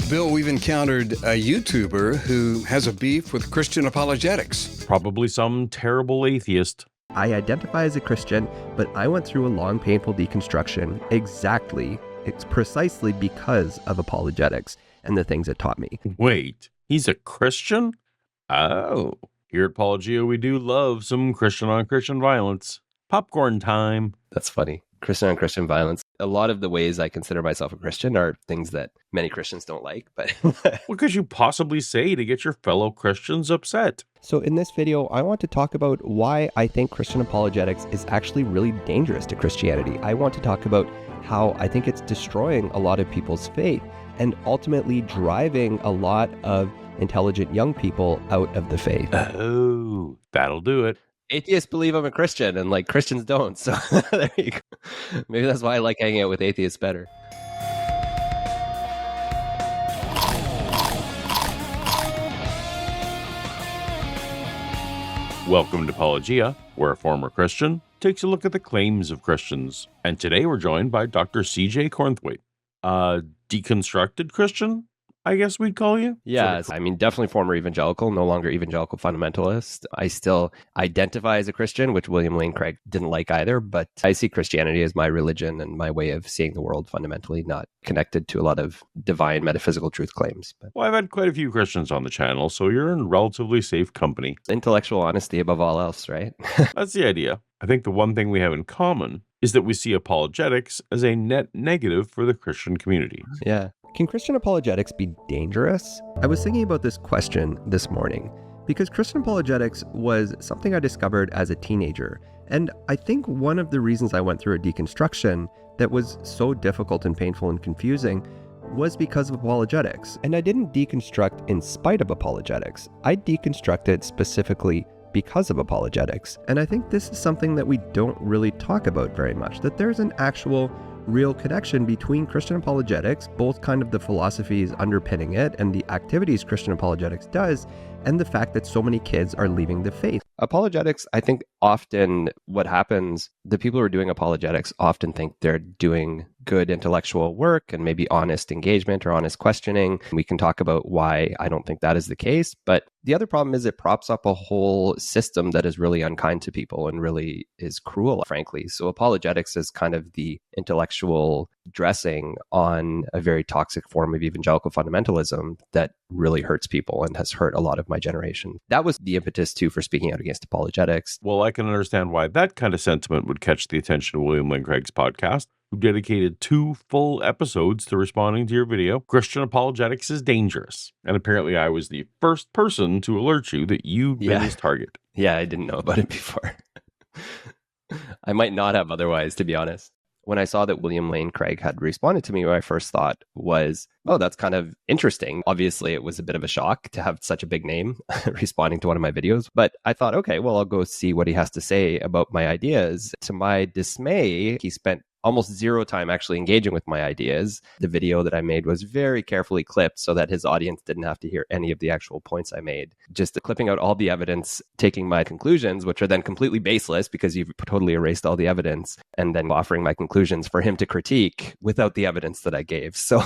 Bill, we've encountered a YouTuber who has a beef with Christian apologetics. Probably some terrible atheist. I identify as a Christian, but I went through a long, painful deconstruction it's precisely because of apologetics and the things it taught me. Wait, he's a Christian? Oh, here at Paulogia, we do love some Christian on Christian violence. Popcorn time. That's funny. Christian on Christian violence. A lot of the ways I consider myself a Christian are things that many Christians don't like, but What could you possibly say to get your fellow Christians upset? So in this video, I want to talk about why I think Christian apologetics is actually really dangerous to Christianity. I want to talk about how I think it's destroying a lot of people's faith and ultimately driving a lot of intelligent young people out of the faith. Oh, that'll do it. Atheists believe I'm a Christian and Christians don't. So there you go. Maybe that's why I like hanging out with atheists better. Welcome to Paulogia, where a former Christian takes a look at the claims of Christians. And today we're joined by Dr. C.J. Cornthwaite, a deconstructed Christian, I guess we'd call you? Yeah, I mean, definitely former evangelical, no longer evangelical fundamentalist. I still identify as a Christian, which William Lane Craig didn't like either, but I see Christianity as my religion and my way of seeing the world fundamentally, not connected to a lot of divine metaphysical truth claims. But Well, I've had quite a few Christians on the channel, so you're in relatively safe company. intellectual honesty above all else, right? That's the idea. I think the one thing we have in common is that we see apologetics as a net negative for the Christian community. Yeah. Can Christian apologetics be dangerous? I was thinking about this question this morning because Christian apologetics was something I discovered as a teenager. And I think one of the reasons I went through a deconstruction that was so difficult and painful and confusing was because of apologetics. And I didn't deconstruct in spite of apologetics. I deconstructed specifically because of apologetics. And I think this is something that we don't really talk about very much, that there's an actual real connection between Christian apologetics, both kind of the philosophies underpinning it and the activities Christian apologetics does, and the fact that so many kids are leaving the faith. Apologetics, I think often what happens, the people who are doing apologetics often think they're doing good intellectual work and maybe honest engagement or honest questioning. We can talk about why I don't think that is the case. But the other problem is it props up a whole system that is really unkind to people and really is cruel, frankly. So apologetics is kind of the intellectual dressing on a very toxic form of evangelical fundamentalism that really hurts people and has hurt a lot of my generation. That was the impetus too for speaking out against apologetics. Well, I can understand why that kind of sentiment would catch the attention of William Lane Craig's podcast, who dedicated 2 full episodes to responding to your video, Christian Apologetics is Dangerous. And apparently I was the first person to alert you that you'd been his target. Yeah, I didn't know about it before. I might not have otherwise, to be honest. When I saw that William Lane Craig had responded to me, what I first thought was, oh, that's kind of interesting. Obviously, it was a bit of a shock to have such a big name responding to one of my videos. But I thought, okay, well, I'll go see what he has to say about my ideas. To my dismay, he spent almost zero time actually engaging with my ideas. The video that I made was very carefully clipped so that his audience didn't have to hear any of the actual points I made. Just clipping out all the evidence, taking my conclusions, which are then completely baseless because you've totally erased all the evidence, and then offering my conclusions for him to critique without the evidence that I gave. So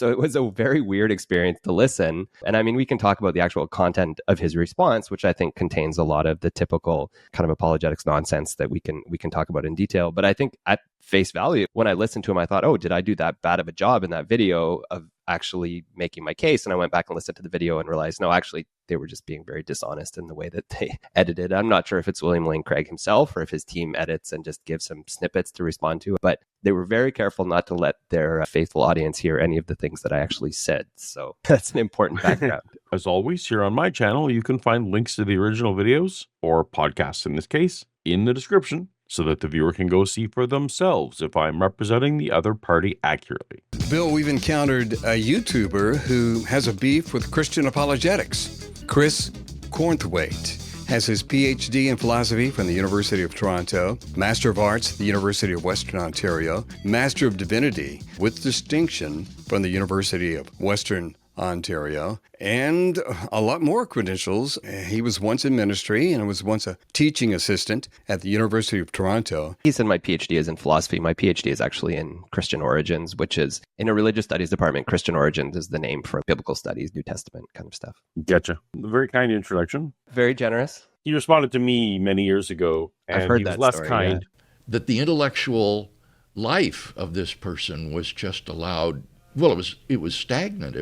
it was a very weird experience to listen. And I mean, we can talk about the actual content of his response, which I think contains a lot of the typical kind of apologetics nonsense that we can talk about in detail. But I think at face value, when I listened to him, I thought, oh, did I do that bad of a job in that video of actually making my case? And I went back and listened to the video and realized, no, actually, they were just being very dishonest in the way that they edited. I'm not sure if it's William Lane Craig himself or if his team edits and just gives some snippets to respond to, but they were very careful not to let their faithful audience hear any of the things that I actually said. So that's an important background. As always, here on my channel, you can find links to the original videos, or podcasts in this case, in the description, so that the viewer can go see for themselves if I'm representing the other party accurately. Bill, we've encountered a YouTuber who has a beef with Christian apologetics. Chris Cornthwaite has his PhD in philosophy from the University of Toronto, Master of Arts at the University of Western Ontario, Master of Divinity with distinction from the University of Western Ontario, and a lot more credentials. He was once in ministry and was once a teaching assistant at the University of Toronto. He said my PhD is in philosophy. My PhD is actually in Christian origins, which is in a religious studies department. Christian origins is the name for biblical studies, New Testament kind of stuff. Getcha. Very kind introduction. Very generous. He responded to me many years ago, and I've heard he was that less story, kind. yeah. That the intellectual life of this person was just allowed, well, it was stagnant.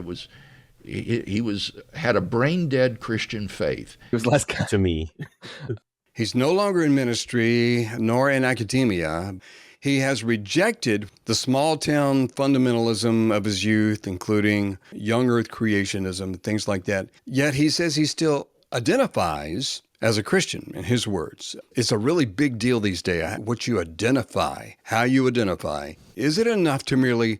He had a brain dead Christian faith. He was less kind To me. He's no longer in ministry nor in academia. He has rejected the small town fundamentalism of his youth, including young earth creationism, things like that. Yet he says he still identifies as a Christian, in his words. It's a really big deal these days, what you identify, how you identify. Is it enough to merely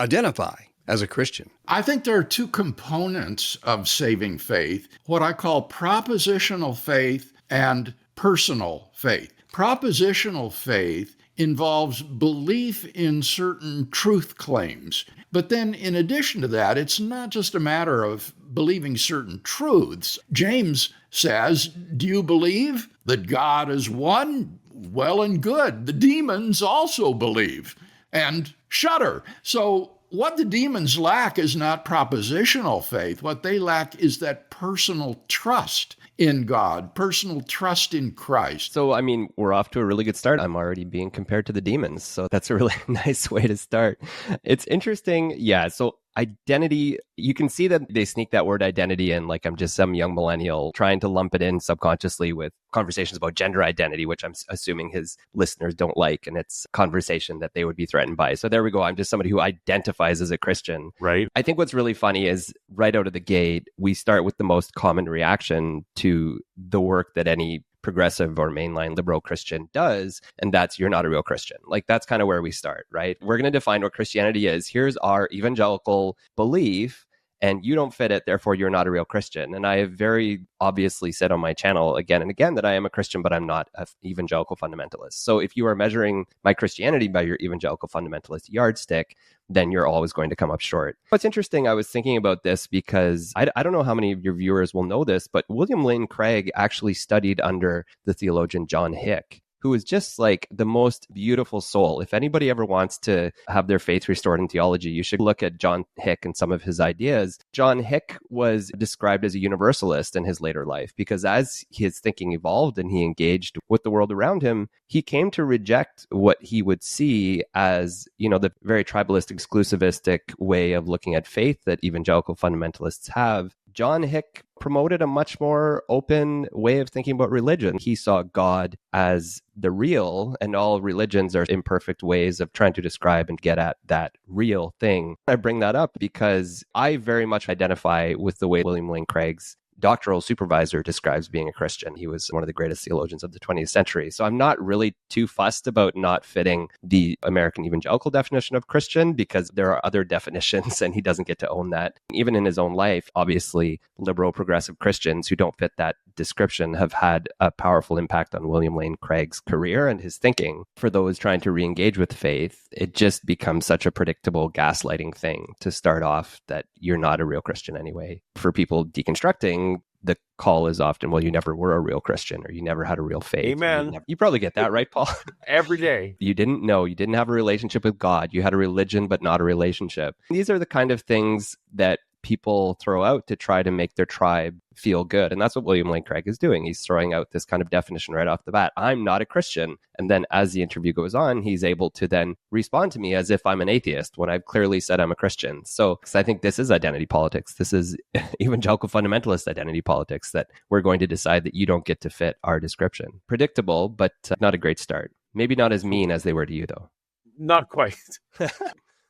identify as a Christian? I think there are two components of saving faith, what I call propositional faith and personal faith. Propositional faith involves belief in certain truth claims. But then in addition to that, it's not just a matter of believing certain truths. James says, do you believe that God is one? Well and good. The demons also believe and shudder. So what the demons lack is not propositional faith. What they lack is that personal trust in God, personal trust in Christ. So, I mean, we're off to a really good start. I'm already being compared to the demons. So that's a really nice way to start. It's interesting. Yeah. So identity, you can see that they sneak that word identity in, like I'm just some young millennial trying to lump it in subconsciously with conversations about gender identity, which I'm assuming his listeners don't like. And it's a conversation that they would be threatened by. So there we go. I'm just somebody who identifies as a Christian. Right. I think what's really funny is right out of the gate, we start with the most common reaction to the work that any progressive or mainline liberal Christian does, and that's you're not a real Christian. Like that's kind of where we start, right? We're going to define what Christianity is. Here's our evangelical belief, and you don't fit it, therefore you're not a real Christian. And I have very obviously said on my channel again and again that I am a Christian, but I'm not an evangelical fundamentalist. So if you are measuring my Christianity by your evangelical fundamentalist yardstick, then you're always going to come up short. What's interesting, I was thinking about this because I don't know how many of your viewers will know this, but William Lane Craig actually studied under the theologian John Hick, who is just like the most beautiful soul. If anybody ever wants to have their faith restored in theology, you should look at John Hick and some of his ideas. John Hick was described as a universalist in his later life because as his thinking evolved and he engaged with the world around him, he came to reject what he would see as, the very tribalist, exclusivistic way of looking at faith that evangelical fundamentalists have. John Hick promoted a much more open way of thinking about religion. He saw God as the real, and all religions are imperfect ways of trying to describe and get at that real thing. I bring that up because I very much identify with the way William Lane Craig's doctoral supervisor describes being a Christian. He was one of the greatest theologians of the 20th century. So I'm not really too fussed about not fitting the American evangelical definition of Christian because there are other definitions and he doesn't get to own that. Even in his own life, obviously, liberal progressive Christians who don't fit that description have had a powerful impact on William Lane Craig's career and his thinking. For those trying to re-engage with faith, it just becomes such a predictable gaslighting thing to start off that you're not a real Christian anyway. For people deconstructing, the call is often, well, you never were a real Christian or you never had a real faith. Amen. You probably get that, right, Paul? Every day. You didn't know. You didn't have a relationship with God. You had a religion, but not a relationship. These are the kind of things that people throw out to try to make their tribe feel good. And that's what William Lane Craig is doing. He's throwing out this kind of definition right off the bat. I'm not a Christian. And then as the interview goes on, he's able to then respond to me as if I'm an atheist when I've clearly said I'm a Christian. So I think this is identity politics. This is evangelical fundamentalist identity politics, that we're going to decide that you don't get to fit our description. Predictable, but not a great start. Maybe not as mean as they were to you, though. Not quite.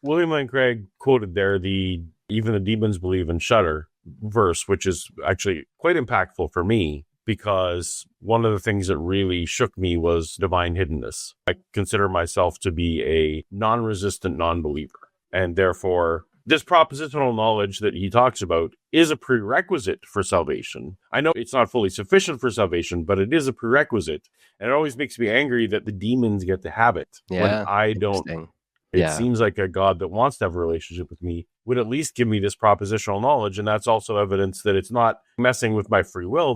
William Lane Craig quoted there even the demons believe and shudder verse, which is actually quite impactful for me because one of the things that really shook me was divine hiddenness. I consider myself to be a non-resistant non-believer. And therefore, this propositional knowledge that he talks about is a prerequisite for salvation. I know it's not fully sufficient for salvation, but it is a prerequisite. And it always makes me angry that the demons get to have it when I don't It Yeah. seems like a God that wants to have a relationship with me would at least give me this propositional knowledge. And that's also evidence that it's not messing with my free will.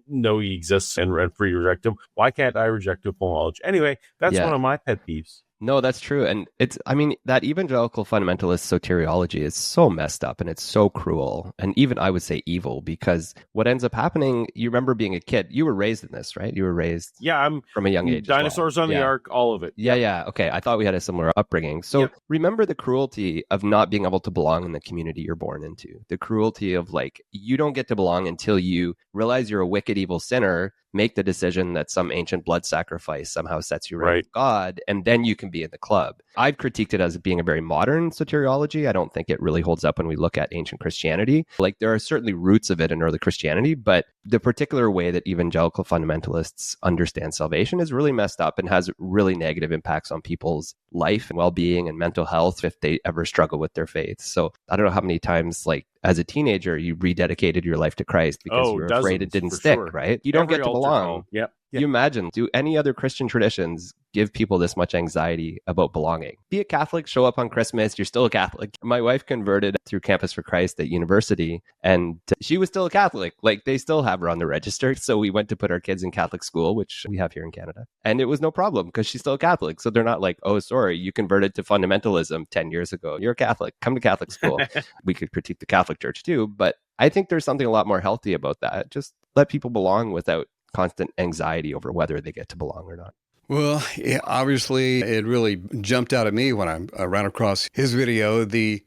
No, he exists and free reject him. Why can't I reject a full knowledge? Anyway, that's Yeah. one of my pet peeves. No, that's true. And that evangelical fundamentalist soteriology is so messed up and it's so cruel. And even I would say evil, because what ends up happening, you remember being a kid, you were raised in this, right? You were raised I'm from a young age. Dinosaurs on the Ark, all of it. Yeah. Okay. I thought we had a similar upbringing. So remember the cruelty of not being able to belong in the community you're born into. The cruelty of you don't get to belong until you realize you're a wicked, evil sinner, make the decision that some ancient blood sacrifice somehow sets you right with God, and then you can be in the club. I've critiqued it as being a very modern soteriology. I don't think it really holds up when we look at ancient Christianity. There are certainly roots of it in early Christianity, but the particular way that evangelical fundamentalists understand salvation is really messed up and has really negative impacts on people's life and well-being and mental health if they ever struggle with their faith. So I don't know how many times, as a teenager, you rededicated your life to Christ because you were afraid it didn't stick, right? You don't get to belong. You imagine, do any other Christian traditions give people this much anxiety about belonging? Be a Catholic, show up on Christmas, you're still a Catholic. My wife converted through Campus for Christ at university, and she was still a Catholic. They still have her on the register. So we went to put our kids in Catholic school, which we have here in Canada. And it was no problem because she's still a Catholic. So they're not like, oh, sorry, you converted to fundamentalism 10 years ago. You're a Catholic. Come to Catholic school. We could critique the Catholic Church too, but I think there's something a lot more healthy about that. Just let people belong without constant anxiety over whether they get to belong or not. Well, obviously, it really jumped out at me when I ran across his video, the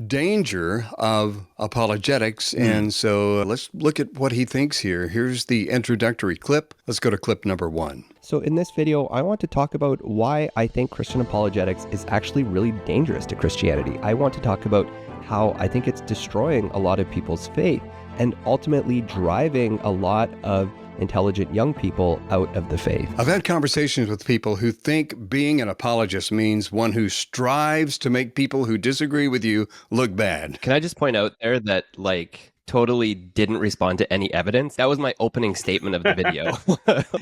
danger of apologetics. And so let's look at what he thinks here. Here's the introductory clip. Let's go to clip number 1. So in this video, I want to talk about why I think Christian apologetics is actually really dangerous to Christianity. I want to talk about how I think it's destroying a lot of people's faith and ultimately driving a lot of intelligent young people out of the faith. I've had conversations with people who think being an apologist means one who strives to make people who disagree with you look bad. Can I just point out there that totally didn't respond to any evidence? That was my opening statement of the video.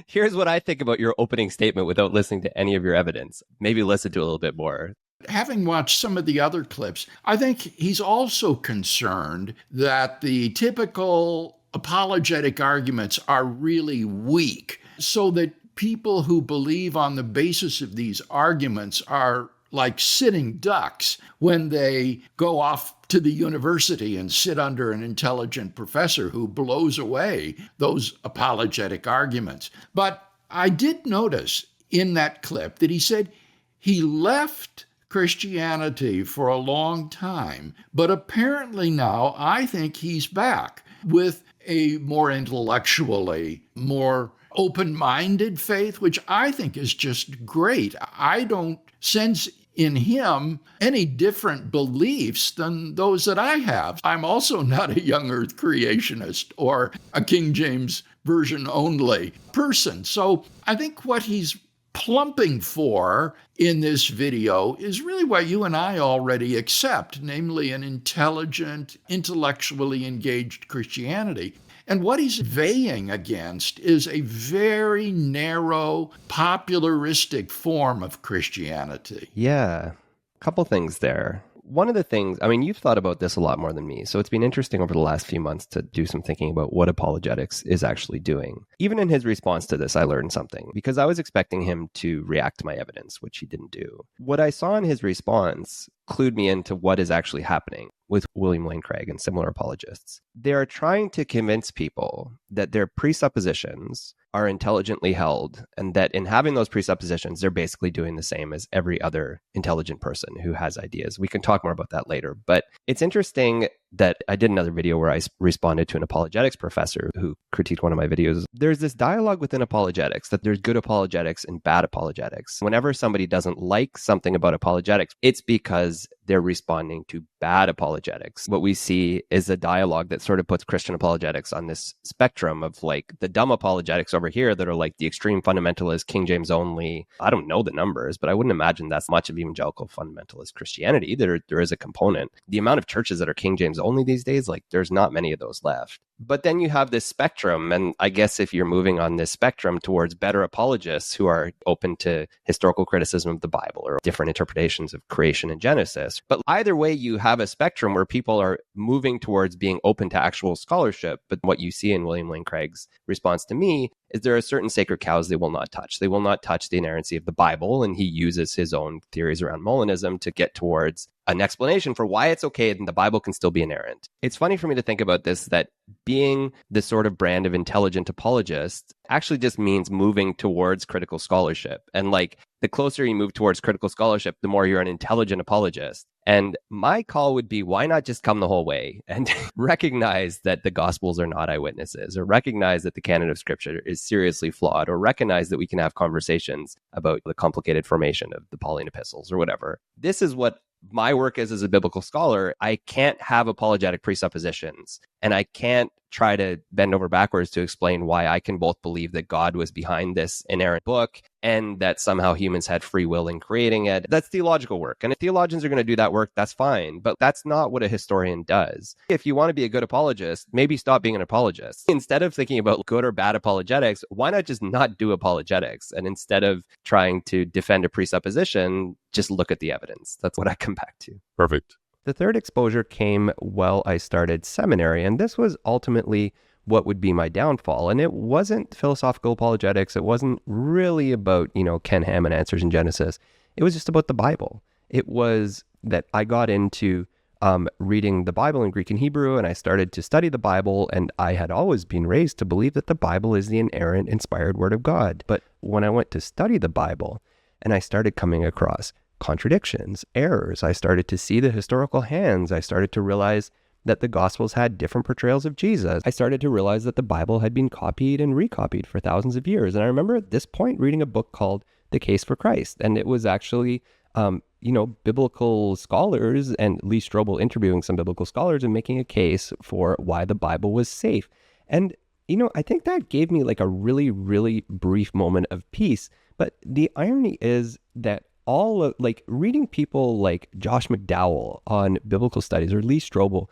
Here's what I think about your opening statement without listening to any of your evidence. Maybe listen to a little bit more. Having watched some of the other clips, I think he's also concerned that the typical apologetic arguments are really weak, so that people who believe on the basis of these arguments are like sitting ducks when they go off to the university and sit under an intelligent professor who blows away those apologetic arguments. But I did notice in that clip that he said he left Christianity for a long time, but apparently now I think he's back with a more intellectually, more open-minded faith, which I think is just great. I don't sense in him any different beliefs than those that I have. I'm also not a young earth creationist or a King James Version only person. So I think what he's plumping for in this video is really what you and I already accept, namely an intelligent, intellectually engaged Christianity. And what he's vying against is a very narrow, popularistic form of Christianity. Yeah, a couple things there. One of the things, you've thought about this a lot more than me, so it's been interesting over the last few months to do some thinking about what apologetics is actually doing. Even in his response to this, I learned something, because I was expecting him to react to my evidence, which he didn't do. What I saw in his response clued me into what is actually happening with William Lane Craig and similar apologists. They are trying to convince people that their presuppositions are intelligently held, and that in having those presuppositions, they're basically doing the same as every other intelligent person who has ideas. We can talk more about that later, but it's interesting that I did another video where I responded to an apologetics professor who critiqued one of my videos. There's this dialogue within apologetics that there's good apologetics and bad apologetics. Whenever somebody doesn't like something about apologetics, it's because they're responding to bad apologetics. What we see is a dialogue that sort of puts Christian apologetics on this spectrum of like the dumb apologetics over here that are like the extreme fundamentalist, King James only. I don't know the numbers, but I wouldn't imagine that's much of evangelical fundamentalist Christianity. There is a component. The amount of churches that are King James only these days, like there's not many of those left. But then you have this spectrum, and I guess if you're moving on this spectrum towards better apologists who are open to historical criticism of the Bible or different interpretations of creation and Genesis. But either way, you have a spectrum where people are moving towards being open to actual scholarship. But what you see in William Lane Craig's response to me is there are certain sacred cows they will not touch. They will not touch the inerrancy of the Bible, and he uses his own theories around Molinism to get towards an explanation for why it's okay and the Bible can still be inerrant. It's funny for me to think about this, that being the sort of brand of intelligent apologist actually just means moving towards critical scholarship. And like the closer you move towards critical scholarship, the more you're an intelligent apologist. And my call would be, why not just come the whole way and recognize that the Gospels are not eyewitnesses, or recognize that the canon of Scripture is seriously flawed, or recognize that we can have conversations about the complicated formation of the Pauline epistles or whatever. This is what my work is as a biblical scholar. I can't have apologetic presuppositions, and I can't try to bend over backwards to explain why I can both believe that God was behind this inerrant book and that somehow humans had free will in creating it. That's theological work. And if theologians are going to do that work, that's fine. But that's not what a historian does. If you want to be a good apologist, maybe stop being an apologist. Instead of thinking about good or bad apologetics, why not just not do apologetics? And instead of trying to defend a presupposition, just look at the evidence. That's what I come back to. Perfect. The third exposure came while I started seminary, and this was ultimately what would be my downfall. And it wasn't philosophical apologetics. It wasn't really about, Ken Ham answers in Genesis. It was just about the Bible. It was that I got into reading the Bible in Greek and Hebrew, and I started to study the Bible, and I had always been raised to believe that the Bible is the inerrant, inspired word of God. But when I went to study the Bible, and I started coming across contradictions, errors, I started to see the historical hands. I started to realize that the Gospels had different portrayals of Jesus. I started to realize that the Bible had been copied and recopied for thousands of years. And I remember at this point reading a book called The Case for Christ. And it was actually, biblical scholars and Lee Strobel interviewing some biblical scholars and making a case for why the Bible was safe. And, I think that gave me like a really, really brief moment of peace. But the irony is that all of reading people like Josh McDowell on biblical studies or Lee Strobel,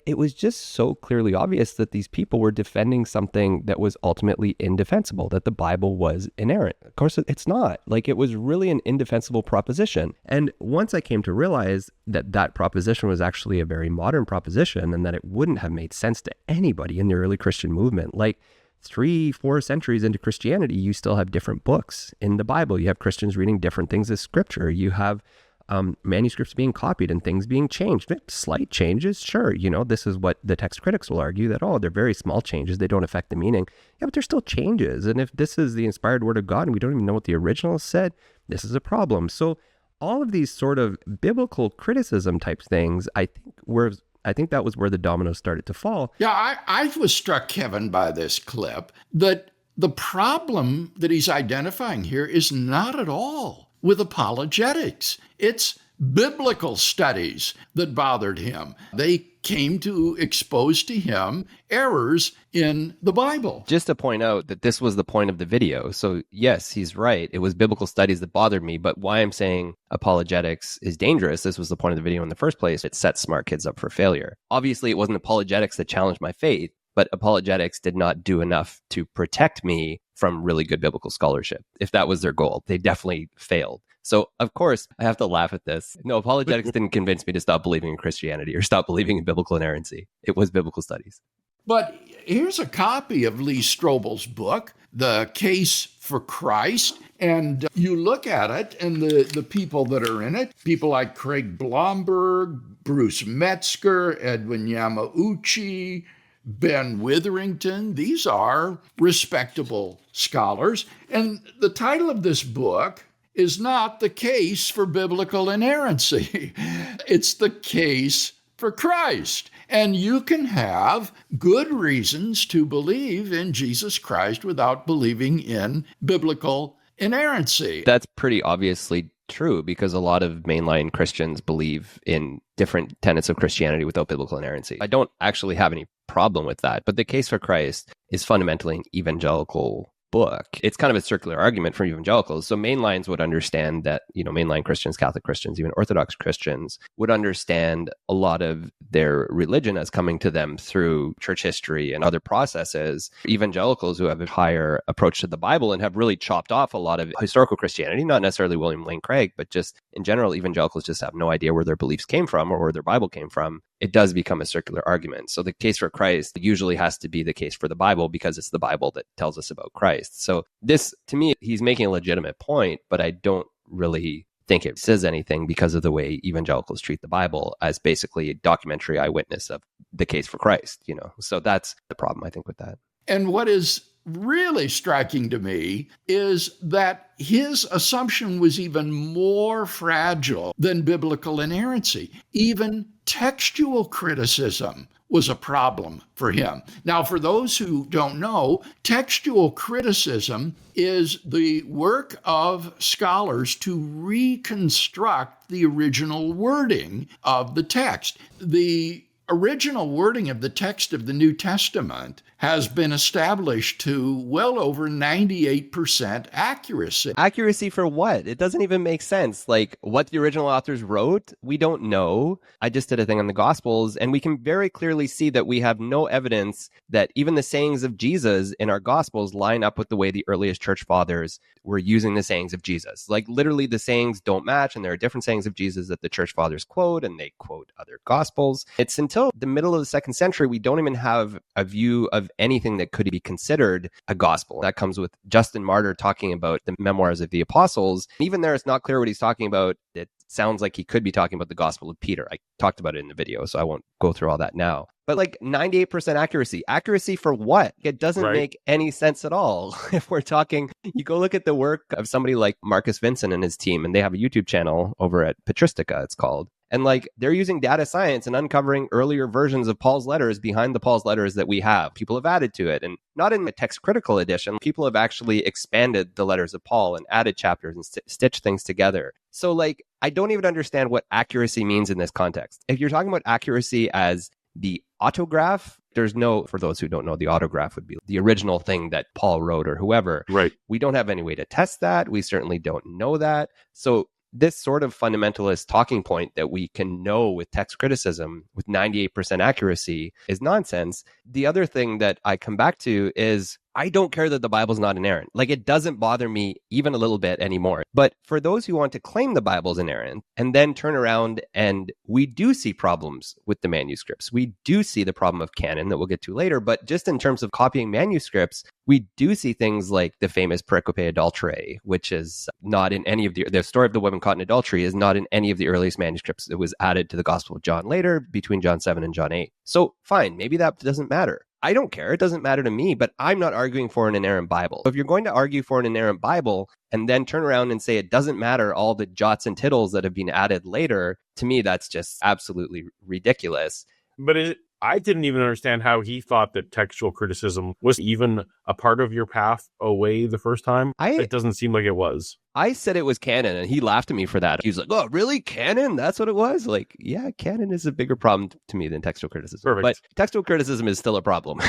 it was just so clearly obvious that these people were defending something that was ultimately indefensible, that the Bible was inerrant. Of course, it's not. It was really an indefensible proposition. And once I came to realize that that proposition was actually a very modern proposition and that it wouldn't have made sense to anybody in the early Christian movement, 3-4 centuries into Christianity, you still have different books in the Bible. You have Christians reading different things as scripture. You have manuscripts being copied and things being changed. Slight changes, sure. This is what the text critics will argue, that, they're very small changes. They don't affect the meaning. Yeah, but they're still changes. And if this is the inspired word of God and we don't even know what the original said, this is a problem. So all of these sort of biblical criticism type things, I think that was where the dominoes started to fall. Yeah, I was struck, Kevin, by this clip, that the problem that he's identifying here is not at all with apologetics. It's biblical studies that bothered him. They came to expose to him errors in the Bible. Just to point out that this was the point of the video. So yes, he's right. It was biblical studies that bothered me, but why I'm saying apologetics is dangerous, this was the point of the video in the first place. It sets smart kids up for failure. Obviously, it wasn't apologetics that challenged my faith, but apologetics did not do enough to protect me from really good biblical scholarship. If that was their goal, they definitely failed. So, of course, I have to laugh at this. No, apologetics didn't convince me to stop believing in Christianity or stop believing in biblical inerrancy. It was biblical studies. But here's a copy of Lee Strobel's book, The Case for Christ. And you look at it and the people that are in it, people like Craig Blomberg, Bruce Metzger, Edwin Yamauchi, Ben Witherington. These are respectable scholars. And the title of this book is not The Case for Biblical Inerrancy. It's The Case for Christ. And you can have good reasons to believe in Jesus Christ without believing in biblical inerrancy. That's pretty obviously true because a lot of mainline Christians believe in different tenets of Christianity without biblical inerrancy. I don't actually have any problem with that, but the case for Christ is fundamentally an evangelical book. It's kind of a circular argument for evangelicals. So mainlines would understand that, mainline Christians, Catholic Christians, even Orthodox Christians would understand a lot of their religion as coming to them through church history and other processes. Evangelicals who have a higher approach to the Bible and have really chopped off a lot of historical Christianity, not necessarily William Lane Craig, but just in general, evangelicals just have no idea where their beliefs came from or where their Bible came from. It does become a circular argument. So the case for Christ usually has to be the case for the Bible because it's the Bible that tells us about Christ. So this, to me, he's making a legitimate point, but I don't really think it says anything because of the way evangelicals treat the Bible as basically a documentary eyewitness of the case for Christ, So that's the problem, I think, with that. And what is really striking to me is that his assumption was even more fragile than biblical inerrancy. Even textual criticism was a problem for him. Now, for those who don't know, textual criticism is the work of scholars to reconstruct the original wording of the text. The original wording of the text of the New Testament has been established to well over 98% accuracy. Accuracy for what? It doesn't even make sense. Like what the original authors wrote, we don't know. I just did a thing on the Gospels, and we can very clearly see that we have no evidence that even the sayings of Jesus in our Gospels line up with the way the earliest church fathers were using the sayings of Jesus. Like literally the sayings don't match, and there are different sayings of Jesus that the church fathers quote, and they quote other Gospels. It's until the middle of the 2nd century, we don't even have a view of anything that could be considered a gospel. That comes with Justin Martyr talking about the memoirs of the apostles. Even there, it's not clear what he's talking about. It sounds like he could be talking about the Gospel of Peter. I talked about it in the video, so I won't go through all that now. But like 98% accuracy. Accuracy for what? It doesn't make any sense at all. If we're talking, you go look at the work of somebody like Marcus Vincent and his team, and they have a YouTube channel over at Patristica, it's called. And like they're using data science and uncovering earlier versions of Paul's letters behind the Paul's letters that we have. People have added to it. And not in the text critical edition, people have actually expanded the letters of Paul and added chapters and stitched things together. So like, I don't even understand what accuracy means in this context. If you're talking about accuracy as the autograph, there's no, for those who don't know, the autograph would be the original thing that Paul wrote or whoever. Right. We don't have any way to test that. We certainly don't know that. So this sort of fundamentalist talking point that we can know with text criticism with 98% accuracy is nonsense. The other thing that I come back to is I don't care that the Bible's not inerrant. Like it doesn't bother me even a little bit anymore. But for those who want to claim the Bible's inerrant and then turn around, and we do see problems with the manuscripts. We do see the problem of canon that we'll get to later. But just in terms of copying manuscripts, we do see things like the famous pericope adulterae, which is not in any of the story of the women caught in adultery is not in any of the earliest manuscripts. It was added to the Gospel of John later between John 7 and John 8. So fine, maybe that doesn't matter. I don't care. It doesn't matter to me, but I'm not arguing for an inerrant Bible. If you're going to argue for an inerrant Bible and then turn around and say it doesn't matter all the jots and tittles that have been added later, to me, that's just absolutely ridiculous. But I didn't even understand how he thought that textual criticism was even a part of your path away the first time. It doesn't seem like it was. I said it was canon, and he laughed at me for that. He was like, oh, really? Canon? That's what it was? Like, yeah, canon is a bigger problem to me than textual criticism. Perfect. But textual criticism is still a problem.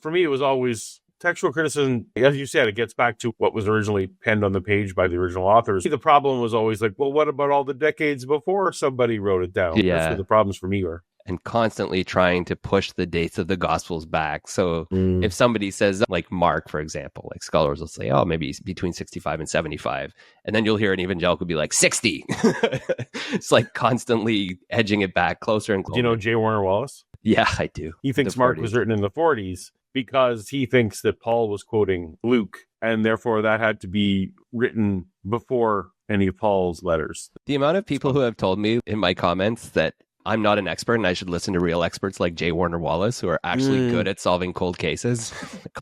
For me, it was always textual criticism. As you said, it gets back to what was originally penned on the page by the original authors. The problem was always like, well, what about all the decades before somebody wrote it down? Yeah. That's what the problems for me were. And constantly trying to push the dates of the Gospels back. So if somebody says, like Mark, for example, like scholars will say, oh, maybe between 65 and 75. And then you'll hear an evangelical be like 60. It's like constantly edging it back closer and closer. Do you know J. Warner Wallace? Yeah, I do. He thinks Mark was written in the 40s because he thinks that Paul was quoting Luke, and therefore that had to be written before any of Paul's letters. The amount of people who have told me in my comments that I'm not an expert and I should listen to real experts like J. Warner Wallace who are actually good at solving cold cases.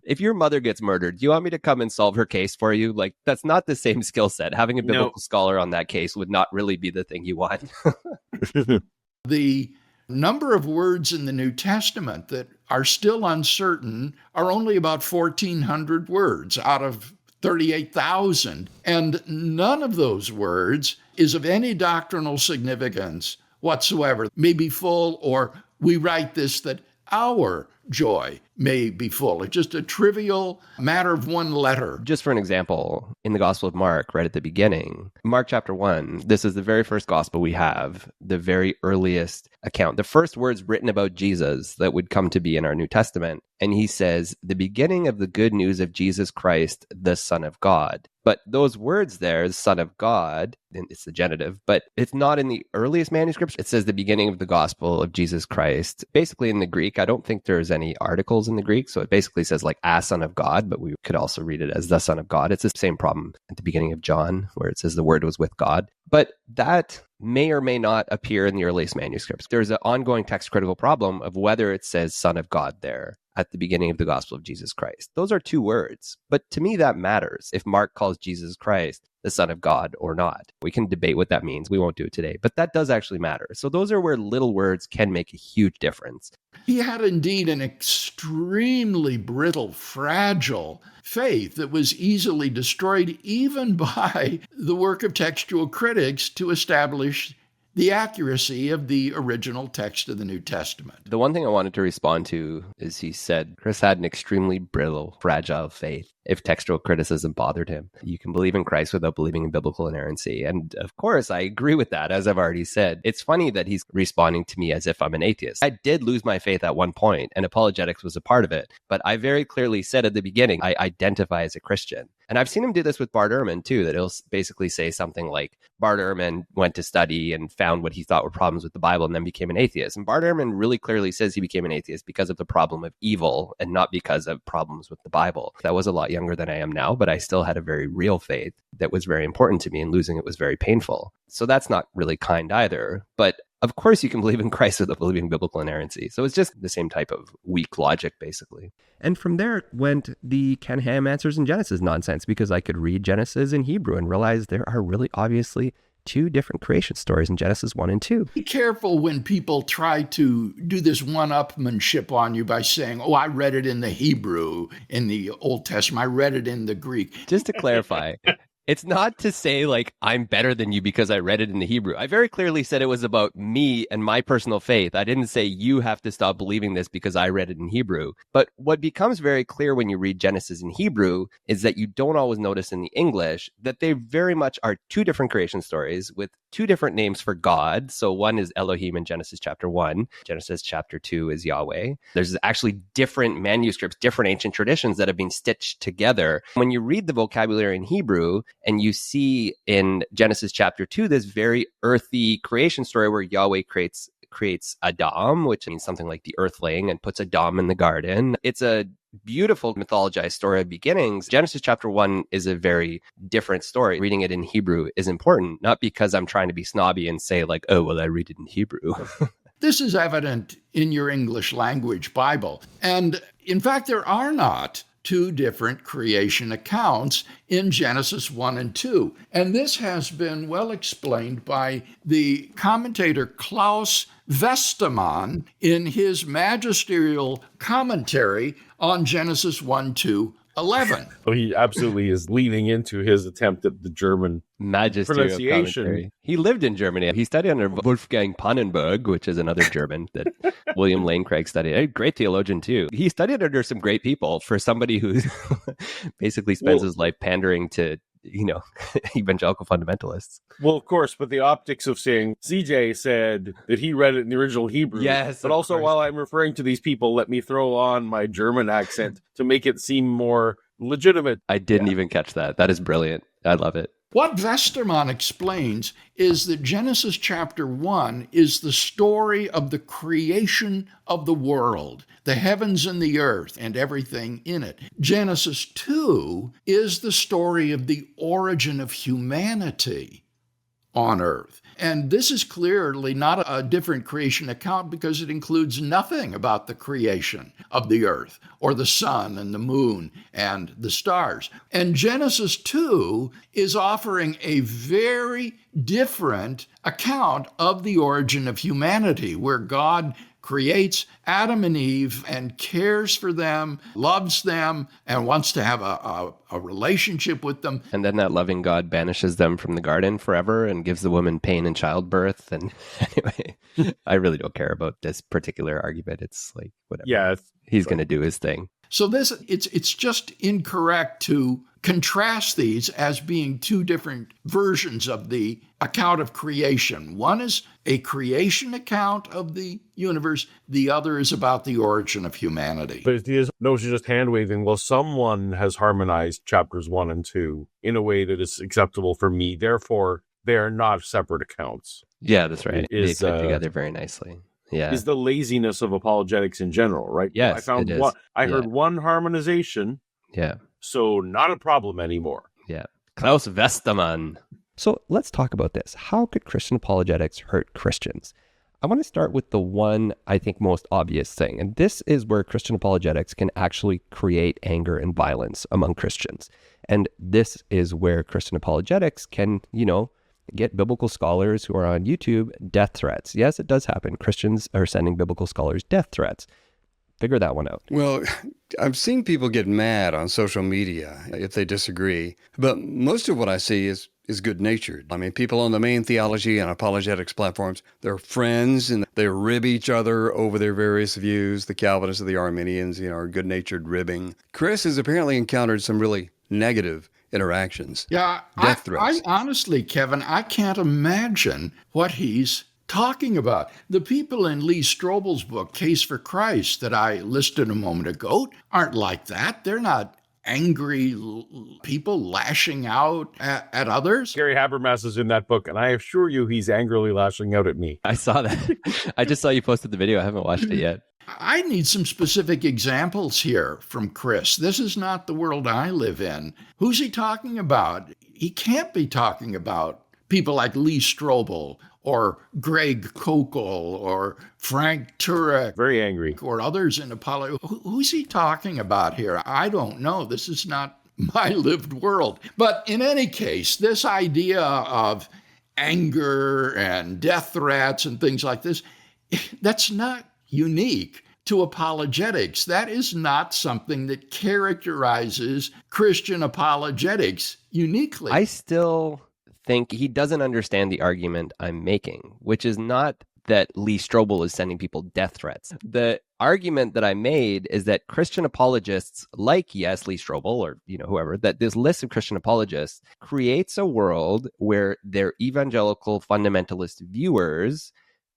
If your mother gets murdered, do you want me to come and solve her case for you? Like, that's not the same skill set. Having a biblical scholar on that case would not really be the thing you want. The number of words in the New Testament that are still uncertain are only about 1,400 words out of 38,000. And none of those words is of any doctrinal significance whatsoever. May be full, or we write this that our joy may be full. It's just a trivial matter of one letter. Just for an example, in the Gospel of Mark, right at the beginning, Mark chapter 1, this is the very first gospel we have, the very earliest account, the first words written about Jesus that would come to be in our New Testament. And he says, the beginning of the good news of Jesus Christ, the Son of God. But those words there, the Son of God, it's the genitive, but it's not in the earliest manuscripts. It says the beginning of the gospel of Jesus Christ. Basically in the Greek, I don't think there's any articles in the Greek. So it basically says like a Son of God, but we could also read it as the Son of God. It's the same problem at the beginning of John, where it says the Word was with God. But that may or may not appear in the earliest manuscripts. There's an ongoing text critical problem of whether it says Son of God there at the beginning of the gospel of Jesus Christ. Those are two words. But to me, that matters if Mark calls Jesus Christ the Son of God or not. We can debate what that means. We won't do it today, but that does actually matter. So those are where little words can make a huge difference. He had indeed an extremely brittle, fragile faith that was easily destroyed even by the work of textual critics to establish the accuracy of the original text of the New Testament. The one thing I wanted to respond to is he said Chris had an extremely brittle, fragile faith. If textual criticism bothered him, you can believe in Christ without believing in biblical inerrancy. And of course, I agree with that, as I've already said. It's funny that he's responding to me as if I'm an atheist. I did lose my faith at one point, and apologetics was a part of it. But I very clearly said at the beginning, I identify as a Christian. And I've seen him do this with Bart Ehrman, too, that he'll basically say something like, Bart Ehrman went to study and found what he thought were problems with the Bible and then became an atheist. And Bart Ehrman really clearly says he became an atheist because of the problem of evil and not because of problems with the Bible. That was a lot younger than I am now, but I still had a very real faith that was very important to me, and losing it was very painful. So that's not really kind either. But of course, you can believe in Christ without believing biblical inerrancy. So it's just the same type of weak logic, basically. And from there went the Ken Ham answers in Genesis nonsense, because I could read Genesis in Hebrew and realize there are really obviously two different creation stories in Genesis 1 and 2. Be careful when people try to do this one-upmanship on you by saying, oh, I read it in the Hebrew in the Old Testament. I read it in the Greek. Just to clarify, it's not to say like I'm better than you because I read it in the Hebrew. I very clearly said it was about me and my personal faith. I didn't say you have to stop believing this because I read it in Hebrew. But what becomes very clear when you read Genesis in Hebrew is that you don't always notice in the English that they very much are two different creation stories with two different names for God. So one is Elohim in Genesis chapter 1. Genesis chapter 2 is Yahweh. There's actually different manuscripts, different ancient traditions that have been stitched together. When you read the vocabulary in Hebrew, and you see in Genesis chapter 2, this very earthy creation story where Yahweh creates Adam, which means something like the earthling, and puts Adam in the garden. It's a beautiful mythologized story of beginnings. Genesis chapter 1 is a very different story. Reading it in Hebrew is important, not because I'm trying to be snobby and say like, oh, well, I read it in Hebrew. This is evident in your English language Bible. And in fact, there are not two different creation accounts in Genesis 1 and 2. And this has been well explained by the commentator Klaus Westermann in his magisterial commentary on Genesis 1, 2, 11. Oh, he absolutely is leaning into his attempt at the German magisterial pronunciation. Commentary. He lived in Germany. He studied under Wolfgang Pannenberg, which is another German that William Lane Craig studied. A great theologian, too. He studied under some great people for somebody who basically spends his life pandering to, evangelical fundamentalists. Well, of course, but the optics of saying CJ said that he read it in the original Hebrew. Yes. But also, while I'm referring to these people, let me throw on my German accent to make it seem more legitimate. I didn't even catch that. That is brilliant. I love it. What Westermann explains is that Genesis chapter 1 is the story of the creation of the world, the heavens and the earth and everything in it. Genesis 2 is the story of the origin of humanity on earth. And this is clearly not a different creation account because it includes nothing about the creation of the earth or the sun and the moon and the stars. And Genesis 2 is offering a very different account of the origin of humanity, where God creates Adam and Eve and cares for them, loves them, and wants to have a relationship with them. And then that loving God banishes them from the garden forever and gives the woman pain in childbirth. And anyway, I really don't care about this particular argument. It's like, whatever. Yeah. He's going to do his thing. So it's just incorrect to contrast these as being two different versions of the account of creation. One is a creation account of the universe. The other is about the origin of humanity. But it is just hand waving. Well, someone has harmonized chapters 1 and 2 in a way that is acceptable for me. Therefore, they are not separate accounts. Yeah, that's right. They Is, fit together very nicely. Yeah. Is the laziness of apologetics in general, right? Yes, I found it is. one. I heard one harmonization. Yeah. So not a problem anymore. Yeah. Klaus Westermann. So let's talk about this. How could Christian apologetics hurt Christians? I want to start with the one, I think, most obvious thing. And this is where Christian apologetics can actually create anger and violence among Christians. And this is where Christian apologetics can, get biblical scholars who are on YouTube death threats. Yes, it does happen. Christians are sending biblical scholars death threats. Figure that one out. Well, I've seen people get mad on social media if they disagree, but most of what I see is good-natured. I mean, people on the main theology and apologetics platforms, they're friends and they rib each other over their various views. The Calvinists and the Arminians, are good-natured ribbing. Chris has apparently encountered some really negative interactions. Yeah, death threats. I honestly, Kevin, I can't imagine what he's talking about. The people in Lee Strobel's book, Case for Christ, that I listed a moment ago, aren't like that. They're not angry people lashing out at others. Gary Habermas is in that book, and I assure you he's angrily lashing out at me. I saw that. I just saw you posted the video. I haven't watched it yet. I need some specific examples here from Chris. This is not the world I live in. Who's he talking about? He can't be talking about people like Lee Strobel or Greg Koukl or Frank Turek. Very angry. Or others in Apollo. Who's he talking about here? I don't know. This is not my lived world. But in any case, this idea of anger and death threats and things like this, that's not unique to apologetics. That is not something that characterizes Christian apologetics uniquely. I still think he doesn't understand the argument I'm making, which is not that Lee Strobel is sending people death threats. The argument that I made is that Christian apologists, like, yes, Lee Strobel or whoever, that this list of Christian apologists creates a world where their evangelical fundamentalist viewers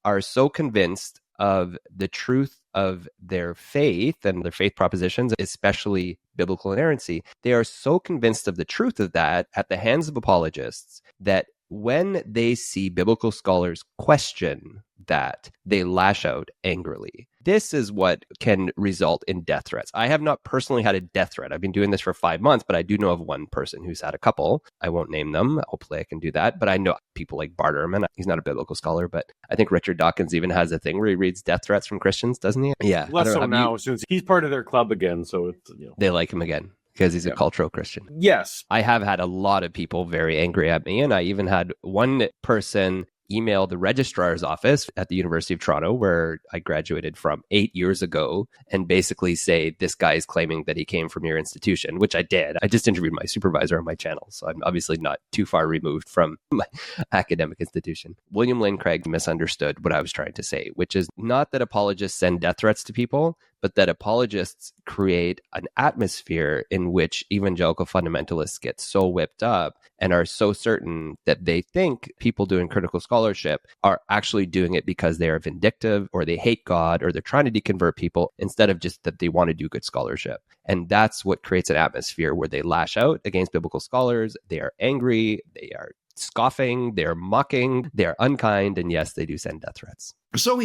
are so convinced of the truth of their faith and their faith propositions, especially biblical inerrancy. They are so convinced of the truth of that at the hands of apologists that when they see biblical scholars question that, they lash out angrily. This is what can result in death threats. I have not personally had a death threat. I've been doing this for 5 months, but I do know of one person who's had a couple. I won't name them. Hopefully I can do that. But I know people like Bart Ehrman. He's not a biblical scholar, but I think Richard Dawkins even has a thing where he reads death threats from Christians, doesn't he? Yeah. Less so now, since he's part of their club again. So it's, they like him again because he's a cultural Christian. Yes. I have had a lot of people very angry at me. And I even had one person email the registrar's office at the University of Toronto, where I graduated from 8 years ago, and basically say, this guy is claiming that he came from your institution, which I did. I just interviewed my supervisor on my channel, so I'm obviously not too far removed from my academic institution. William Lane Craig misunderstood what I was trying to say, which is not that apologists send death threats to people, but that apologists create an atmosphere in which evangelical fundamentalists get so whipped up and are so certain that they think people doing critical scholarship are actually doing it because they are vindictive or they hate God or they're trying to deconvert people instead of just that they want to do good scholarship. And that's what creates an atmosphere where they lash out against biblical scholars. They are angry, they are scoffing, they're mocking, they're unkind, and yes, they do send death threats. So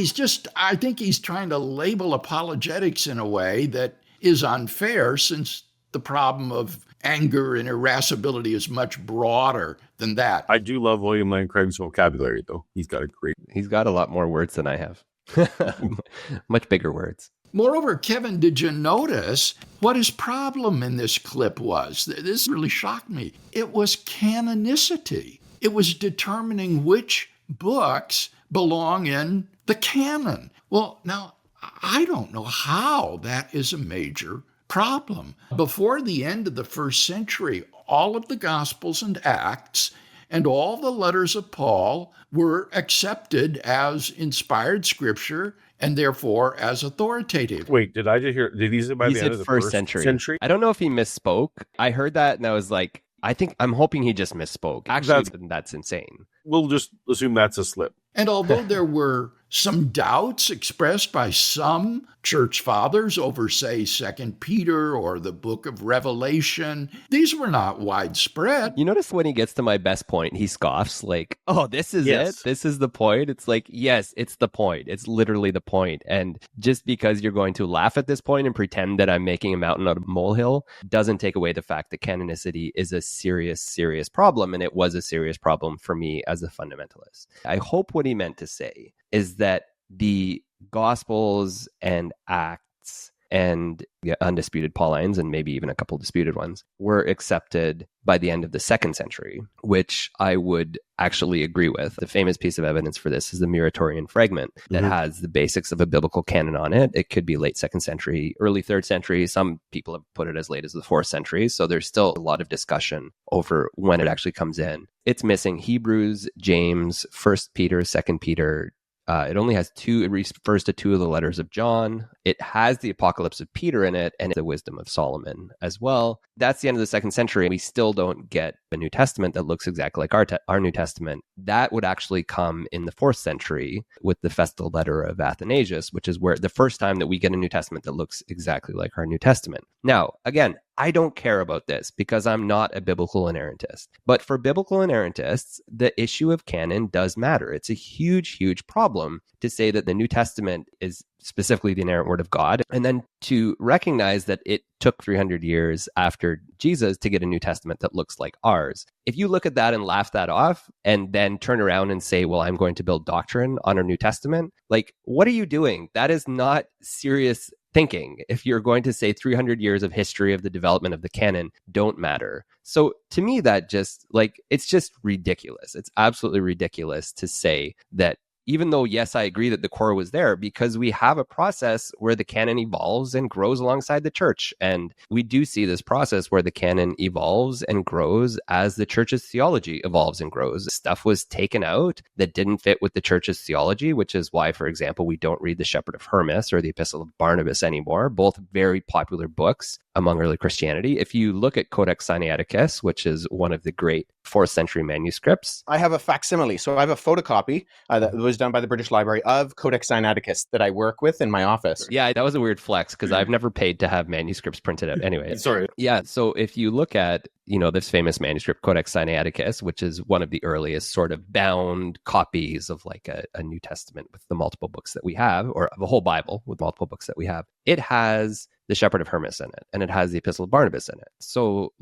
I think he's trying to label apologetics in a way that is unfair, since the problem of anger and irascibility is much broader than that. I do love William Lane Craig's vocabulary, though. He's got a lot more words than I have. Much bigger words. Moreover, Kevin, did you notice what his problem in this clip was? This really shocked me. It was canonicity. It was determining which books belong in the canon. Well, now, I don't know how that is a major problem. Before the end of the first century, all of the Gospels and Acts and all the letters of Paul were accepted as inspired scripture and therefore as authoritative. Wait, did I just hear? Did he say by He the said end of the first century. I don't know if he misspoke. I heard that and I was like, I'm hoping he just misspoke. Actually, that's insane. We'll just assume that's a slip. And although there were some doubts expressed by some church fathers over, say, 2 Peter or the book of Revelation, these were not widespread. You notice when he gets to my best point, he scoffs like, oh, this is Yes. it? This is the point? It's like, yes, it's the point. It's literally the point. And just because you're going to laugh at this point and pretend that I'm making a mountain out of a molehill doesn't take away the fact that canonicity is a serious, serious problem. And it was a serious problem for me as a fundamentalist. I hope what he meant to say is that the Gospels and Acts and the undisputed Paulines, and maybe even a couple disputed ones, were accepted by the end of the 2nd century, which I would actually agree with. The famous piece of evidence for this is the Muratorian fragment that has the basics of a biblical canon on it. It could be late 2nd century, early 3rd century. Some people have put it as late as the 4th century. So there's still a lot of discussion over when it actually comes in. It's missing Hebrews, James, 1 Peter, 2 Peter. It only has two. It refers to 2 of the letters of John. It has the Apocalypse of Peter in it and the Wisdom of Solomon as well. That's the end of the 2nd century. We still don't get a New Testament that looks exactly like our New Testament. That would actually come in the 4th century with the Festal Letter of Athanasius, which is where the first time that we get a New Testament that looks exactly like our New Testament. Now, again, I don't care about this because I'm not a biblical inerrantist. But for biblical inerrantists, the issue of canon does matter. It's a huge, huge problem to say that the New Testament is specifically the inerrant word of God, and then to recognize that it took 300 years after Jesus to get a New Testament that looks like ours. If you look at that and laugh that off and then turn around and say, well, I'm going to build doctrine on our New Testament, like, what are you doing? That is not serious thinking. If you're going to say 300 years of history of the development of the canon don't matter. So to me, that just it's just ridiculous. It's absolutely ridiculous to say that even though, yes, I agree that the core was there, because we have a process where the canon evolves and grows alongside the church. And we do see this process where the canon evolves and grows as the church's theology evolves and grows. Stuff was taken out that didn't fit with the church's theology, which is why, for example, we don't read the Shepherd of Hermas or the Epistle of Barnabas anymore, both very popular books among early Christianity. If you look at Codex Sinaiticus, which is one of the great 4th century manuscripts. I have a facsimile. So I have a photocopy that was done by the British Library of Codex Sinaiticus that I work with in my office. Yeah, that was a weird flex because I've never paid to have manuscripts printed out. Anyway, Sorry. Yeah, so if you look at, this famous manuscript, Codex Sinaiticus, which is one of the earliest sort of bound copies of like a New Testament with the multiple books that we have, or of a whole Bible with multiple books that we have, it has the Shepherd of Hermas in it, and it has the Epistle of Barnabas in it. So,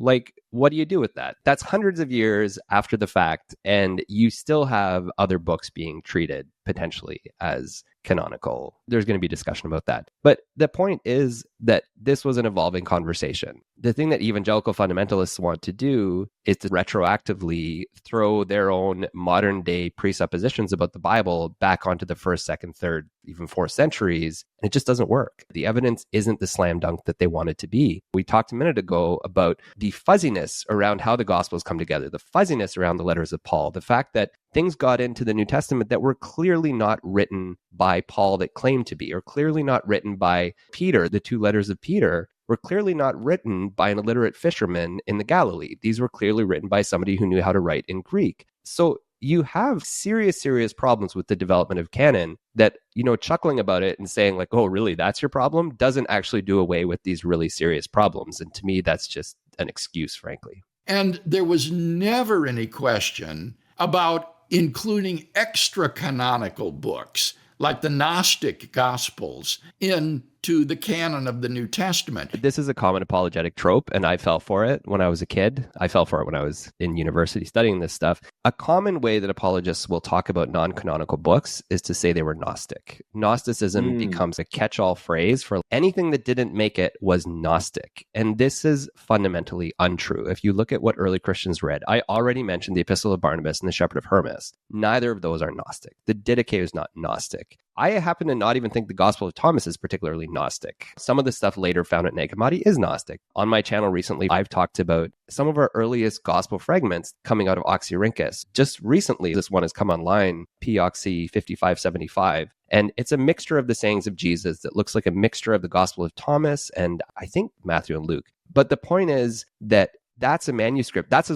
what do you do with that? That's hundreds of years after the fact, and you still have other books being treated potentially as canonical. There's going to be discussion about that. But the point is that this was an evolving conversation. The thing that evangelical fundamentalists want to do is to retroactively throw their own modern day presuppositions about the Bible back onto the 1st, 2nd, 3rd, even 4th centuries. And it just doesn't work. The evidence isn't the slam dunk that they want it to be. We talked a minute ago about the fuzziness around how the Gospels come together, the fuzziness around the letters of Paul, the fact that things got into the New Testament that were clearly not written by Paul that claimed to be, or clearly not written by Peter. The 2 letters of Peter were clearly not written by an illiterate fisherman in the Galilee. These were clearly written by somebody who knew how to write in Greek. So you have serious, serious problems with the development of canon that, chuckling about it and saying like, oh, really, that's your problem, doesn't actually do away with these really serious problems. And to me, that's just an excuse, frankly. And there was never any question about including extra canonical books like the Gnostic Gospels into the canon of the New Testament. This is a common apologetic trope, and I fell for it when I was a kid. I fell for it when I was in university studying this stuff. A common way that apologists will talk about non-canonical books is to say they were Gnostic. Gnosticism becomes a catch-all phrase for anything that didn't make it was Gnostic. And this is fundamentally untrue. If you look at what early Christians read, I already mentioned the Epistle of Barnabas and the Shepherd of Hermas. Neither of those are Gnostic. The Didache is not Gnostic. I happen to not even think the Gospel of Thomas is particularly Gnostic. Some of the stuff later found at Nag Hammadi is Gnostic. On my channel recently, I've talked about some of our earliest Gospel fragments coming out of Oxyrhynchus. Just recently, this one has come online, P-Oxy 5575. And it's a mixture of the sayings of Jesus that looks like a mixture of the Gospel of Thomas and I think Matthew and Luke. But the point is that that's a manuscript. That's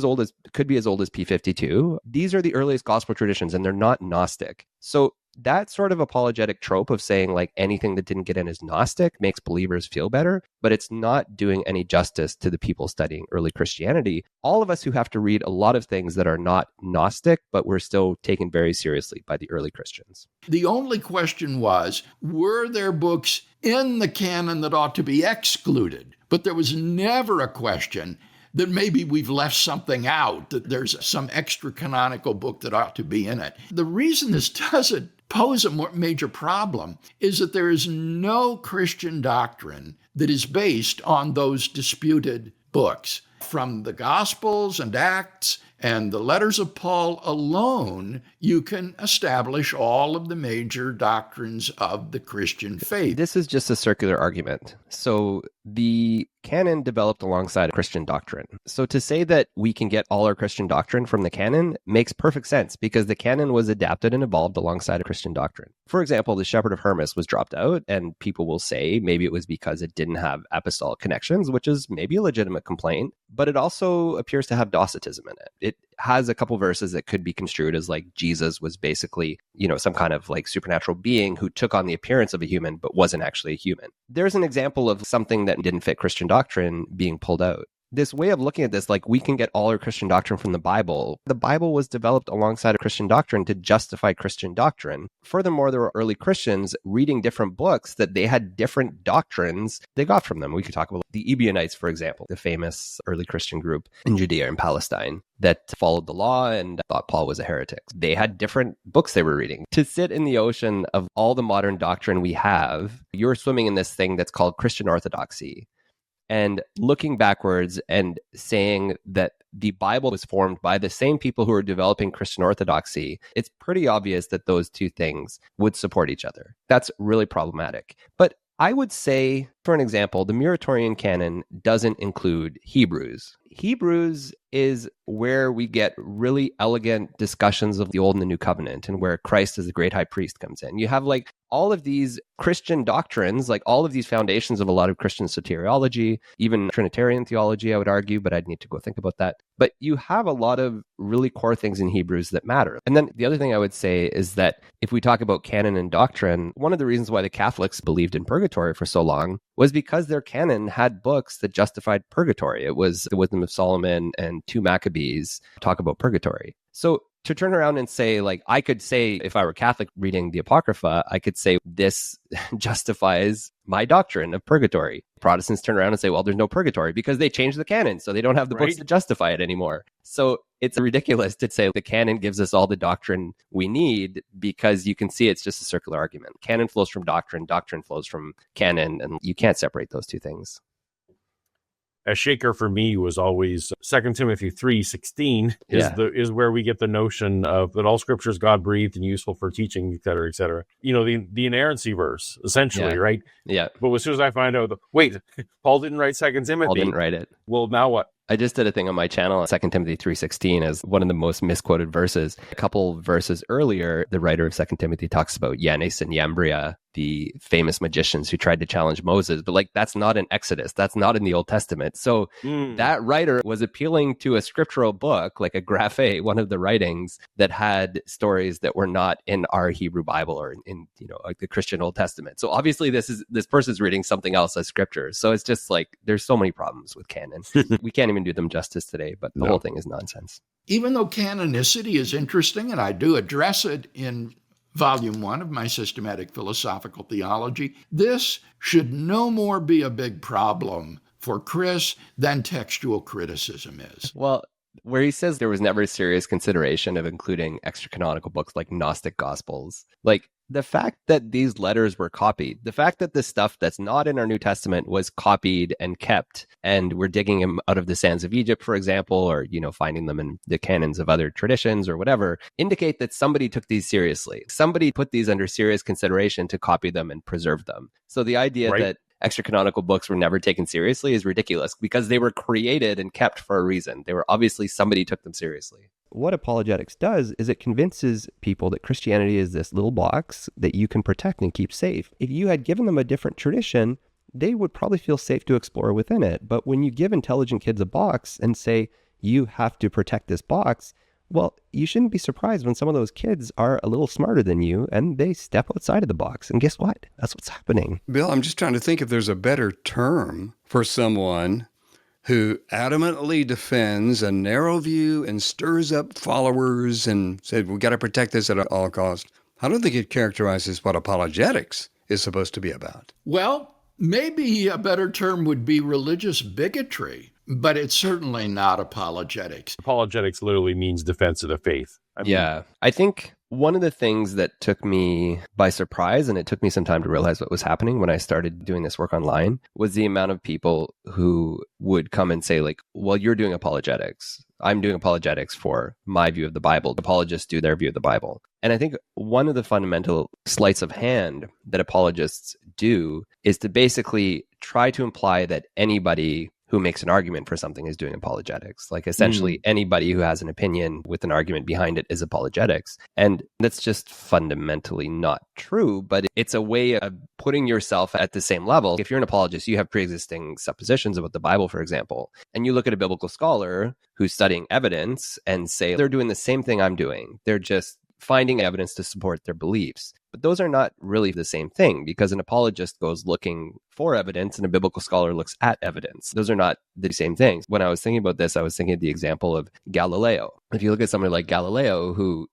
could be as old as P52. These are the earliest gospel traditions, and they're not Gnostic. So that sort of apologetic trope of saying like anything that didn't get in is Gnostic makes believers feel better, but it's not doing any justice to the people studying early Christianity. All of us who have to read a lot of things that are not Gnostic, but were still taken very seriously by the early Christians. The only question was, were there books in the canon that ought to be excluded? But there was never a question that maybe we've left something out, that there's some extra canonical book that ought to be in it. The reason this doesn't pose a major problem is that there is no Christian doctrine that is based on those disputed books. From the Gospels and Acts and the letters of Paul alone, you can establish all of the major doctrines of the Christian faith. This is just a circular argument. So the canon developed alongside Christian doctrine. So to say that we can get all our Christian doctrine from the canon makes perfect sense because the canon was adapted and evolved alongside Christian doctrine. For example, the Shepherd of Hermas was dropped out, and people will say maybe it was because it didn't have apostolic connections, which is maybe a legitimate complaint, but it also appears to have Docetism in it. It has a couple verses that could be construed as like Jesus was basically, some kind of like supernatural being who took on the appearance of a human, but wasn't actually a human. There's an example of something that didn't fit Christian doctrine being pulled out. This way of looking at this, like we can get all our Christian doctrine from the Bible. The Bible was developed alongside of Christian doctrine to justify Christian doctrine. Furthermore, there were early Christians reading different books that they had different doctrines they got from them. We could talk about the Ebionites, for example, the famous early Christian group in Judea and Palestine that followed the law and thought Paul was a heretic. They had different books they were reading. To sit in the ocean of all the modern doctrine we have, you're swimming in this thing that's called Christian orthodoxy. And looking backwards and saying that the Bible was formed by the same people who are developing Christian orthodoxy, it's pretty obvious that those two things would support each other. That's really problematic. But I would say, for an example, the Muratorian canon doesn't include Hebrews. Hebrews is where we get really elegant discussions of the Old and the New Covenant and where Christ as the great high priest comes in. You have like all of these Christian doctrines, like all of these foundations of a lot of Christian soteriology, even Trinitarian theology, I would argue, but I'd need to go think about that. But you have a lot of really core things in Hebrews that matter. And then the other thing I would say is that if we talk about canon and doctrine, one of the reasons why the Catholics believed in purgatory for so long was because their canon had books that justified purgatory. It was the Wisdom of Solomon and 2 Maccabees talk about purgatory. So to turn around and say, like, I could say, if I were Catholic reading the Apocrypha, I could say this justifies my doctrine of purgatory. Protestants turn around and say, well, there's no purgatory because they changed the canon, so they don't have the books to justify it anymore. So it's ridiculous to say the canon gives us all the doctrine we need because you can see it's just a circular argument. Canon flows from doctrine, doctrine flows from canon, and you can't separate those two things. A shaker for me was always 2 Timothy 3:16 is where we get the notion of that all scripture is God breathed and useful for teaching, et cetera, et cetera. The inerrancy verse, essentially, right? Yeah. But as soon as I find out, wait, Paul didn't write 2 Timothy. Paul didn't write it. Well, now what? I just did a thing on my channel, 2 Timothy 3:16 is one of the most misquoted verses. A couple verses earlier, the writer of 2 Timothy talks about Yannis and Yambria, the famous magicians who tried to challenge Moses. But that's not in Exodus. That's not in the Old Testament. So that writer was appealing to a scriptural book, like a graphe, one of the writings that had stories that were not in our Hebrew Bible or in like the Christian Old Testament. So obviously this person's reading something else as scripture. So it's just like, there's so many problems with canon. We can't even do them justice today, but the whole thing is nonsense. Even though canonicity is interesting, and I do address it in Volume 1 of my Systematic Philosophical Theology, this should no more be a big problem for Chris than textual criticism is. Well, where he says there was never a serious consideration of including extra canonical books like Gnostic Gospels, like the fact that these letters were copied, the fact that the stuff that's not in our New Testament was copied and kept, and we're digging them out of the sands of Egypt, for example, or, finding them in the canons of other traditions or whatever, indicate that somebody took these seriously. Somebody put these under serious consideration to copy them and preserve them. So the idea that extra-canonical books were never taken seriously is ridiculous because they were created and kept for a reason. They were obviously somebody took them seriously. What apologetics does is it convinces people that Christianity is this little box that you can protect and keep safe. If you had given them a different tradition, they would probably feel safe to explore within it. But when you give intelligent kids a box and say, you have to protect this box, well, you shouldn't be surprised when some of those kids are a little smarter than you and they step outside of the box. And guess what? That's what's happening. Bill, I'm just trying to think if there's a better term for someone who adamantly defends a narrow view and stirs up followers and said, we've got to protect this at all costs. I don't think it characterizes what apologetics is supposed to be about. Well, maybe a better term would be religious bigotry, but it's certainly not apologetics. Apologetics literally means defense of the faith. I think one of the things that took me by surprise, and it took me some time to realize what was happening when I started doing this work online, was the amount of people who would come and say, like, well, you're doing apologetics. I'm doing apologetics for my view of the Bible. Apologists do their view of the Bible. And I think one of the fundamental sleights of hand that apologists do is to basically try to imply that anybody who makes an argument for something is doing apologetics. Like essentially anybody who has an opinion with an argument behind it is apologetics. And that's just fundamentally not true, but it's a way of putting yourself at the same level. If you're an apologist, you have pre-existing suppositions about the Bible, for example, and you look at a biblical scholar who's studying evidence and say, they're doing the same thing I'm doing. They're just finding evidence to support their beliefs. But those are not really the same thing because an apologist goes looking for evidence and a biblical scholar looks at evidence. Those are not the same things. When I was thinking about this, I was thinking of the example of Galileo. If you look at somebody like Galileo who,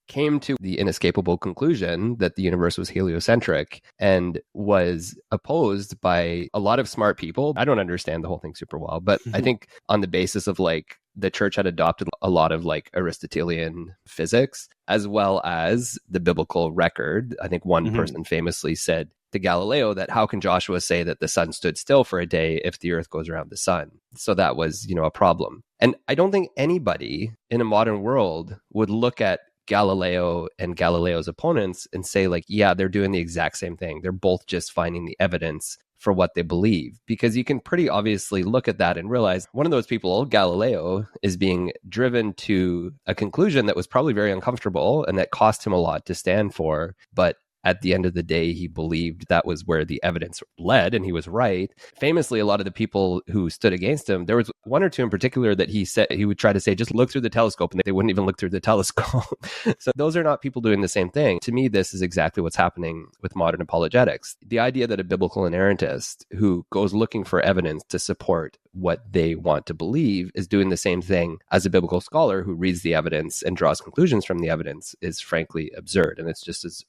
came to the inescapable conclusion that the universe was heliocentric and was opposed by a lot of smart people. I don't understand the whole thing super well, but I think on the basis of the church had adopted a lot of Aristotelian physics, as well as the biblical record. I think one person famously said to Galileo that how can Joshua say that the sun stood still for a day if the earth goes around the sun? So that was, a problem. And I don't think anybody in a modern world would look at Galileo and Galileo's opponents and say yeah, they're doing the exact same thing. They're both just finding the evidence for what they believe, because you can pretty obviously look at that and realize one of those people, Galileo, is being driven to a conclusion that was probably very uncomfortable and that cost him a lot to stand for. But at the end of the day, he believed that was where the evidence led, and he was right. Famously, a lot of the people who stood against him, there was one or two in particular that he said he would try to say, just look through the telescope, and they wouldn't even look through the telescope. So those are not people doing the same thing. To me, this is exactly what's happening with modern apologetics. The idea that a biblical inerrantist who goes looking for evidence to support what they want to believe is doing the same thing as a biblical scholar who reads the evidence and draws conclusions from the evidence is frankly absurd. And it's just as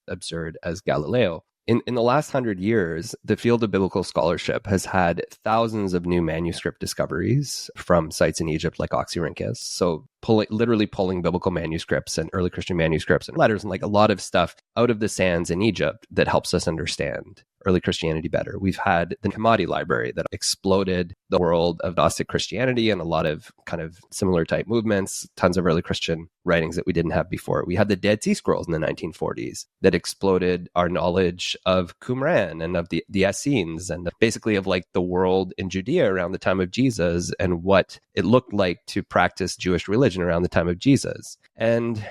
absurd as Galileo. In the last 100 years, the field of biblical scholarship has had thousands of new manuscript discoveries from sites in Egypt like Oxyrhynchus. So literally pulling biblical manuscripts and early Christian manuscripts and letters and a lot of stuff out of the sands in Egypt that helps us understand early Christianity better. We've had the Hammadi library that exploded the world of Gnostic Christianity and a lot of kind of similar type movements, tons of early Christian writings that we didn't have before. We had the Dead Sea Scrolls in the 1940s that exploded our knowledge of Qumran and of the Essenes and basically of the world in Judea around the time of Jesus and what it looked like to practice Jewish religion around the time of Jesus. And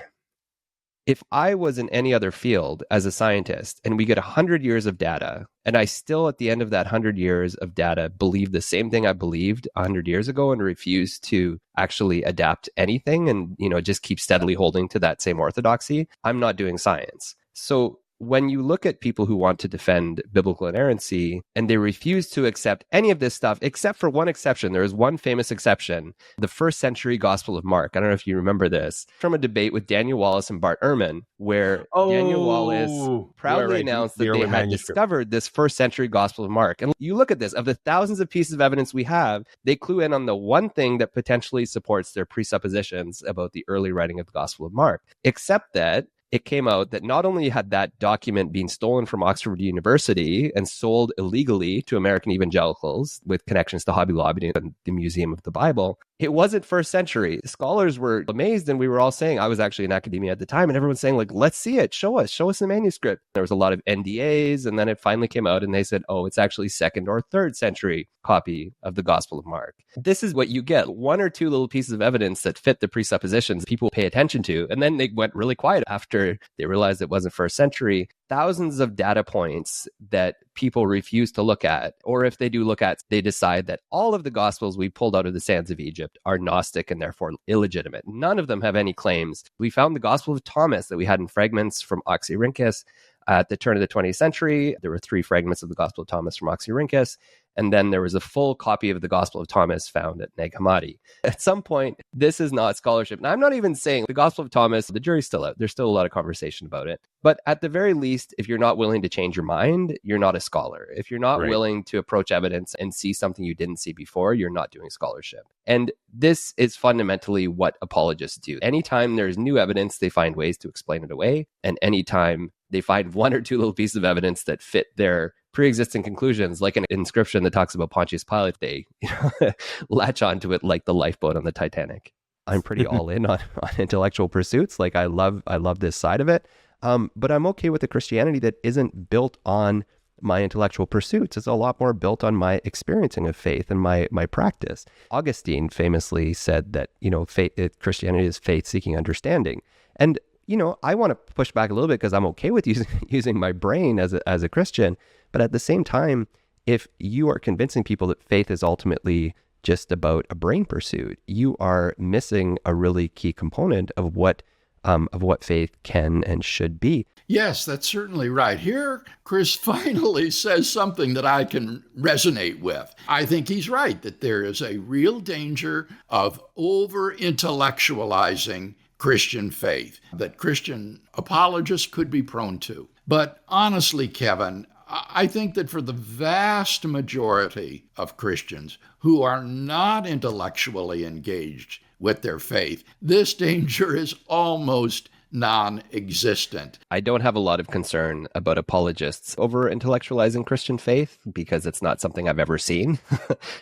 if I was in any other field as a scientist and we get 100 years of data and I still at the end of that 100 years of data believe the same thing I believed 100 years ago and refuse to actually adapt anything and just keep steadily holding to that same orthodoxy, I'm not doing science. So when you look at people who want to defend biblical inerrancy and they refuse to accept any of this stuff, except for one exception, there is one famous exception, the first century Gospel of Mark. I don't know if you remember this, from a debate with Daniel Wallace and Bart Ehrman, where Daniel Wallace proudly announced that they had discovered this first century Gospel of Mark. And you look at this, of the thousands of pieces of evidence we have, they clue in on the one thing that potentially supports their presuppositions about the early writing of the Gospel of Mark, except that it came out that not only had that document been stolen from Oxford University and sold illegally to American evangelicals with connections to Hobby Lobby and the Museum of the Bible, it wasn't first century. Scholars were amazed, and we were all saying, I was actually in academia at the time, and everyone's saying, like, let's see it, show us the manuscript. There was a lot of NDAs, and then it finally came out and they said, oh, it's actually 2nd or 3rd century copy of the Gospel of Mark. This is what you get, 1 or 2 little pieces of evidence that fit the presuppositions people pay attention to, and then they went really quiet after they realized it wasn't first century. Thousands of data points that people refuse to look at, or if they do look at, they decide that all of the Gospels we pulled out of the sands of Egypt are Gnostic and therefore illegitimate. None of them have any claims. We found the Gospel of Thomas that we had in fragments from Oxyrhynchus at the turn of the 20th century. There were 3 fragments of the Gospel of Thomas from Oxyrhynchus. And then there was a full copy of the Gospel of Thomas found at Nag Hammadi. At some point, this is not scholarship. And I'm not even saying the Gospel of Thomas, the jury's still out. There's still a lot of conversation about it. But at the very least, if you're not willing to change your mind, you're not a scholar. If you're not willing to approach evidence and see something you didn't see before, you're not doing scholarship. And this is fundamentally what apologists do. Anytime there's new evidence, they find ways to explain it away. And anytime they find 1 or 2 little pieces of evidence that fit their pre-existing conclusions, like an inscription that talks about Pontius Pilate, they latch onto it like the lifeboat on the Titanic. I'm pretty all in on intellectual pursuits. Like I love this side of it. But I'm okay with a Christianity that isn't built on my intellectual pursuits. It's a lot more built on my experiencing of faith and my practice. Augustine famously said that, Christianity is faith seeking understanding. And I want to push back a little bit because I'm okay with using my brain as a Christian. But at the same time, if you are convincing people that faith is ultimately just about a brain pursuit, you are missing a really key component of what faith can and should be. Yes, that's certainly right. Here, Chris finally says something that I can resonate with. I think he's right that there is a real danger of over-intellectualizing Christian faith that Christian apologists could be prone to. But honestly, Kevin, I think that for the vast majority of Christians who are not intellectually engaged with their faith, this danger is almost non-existent. I don't have a lot of concern about apologists over intellectualizing Christian faith because it's not something I've ever seen.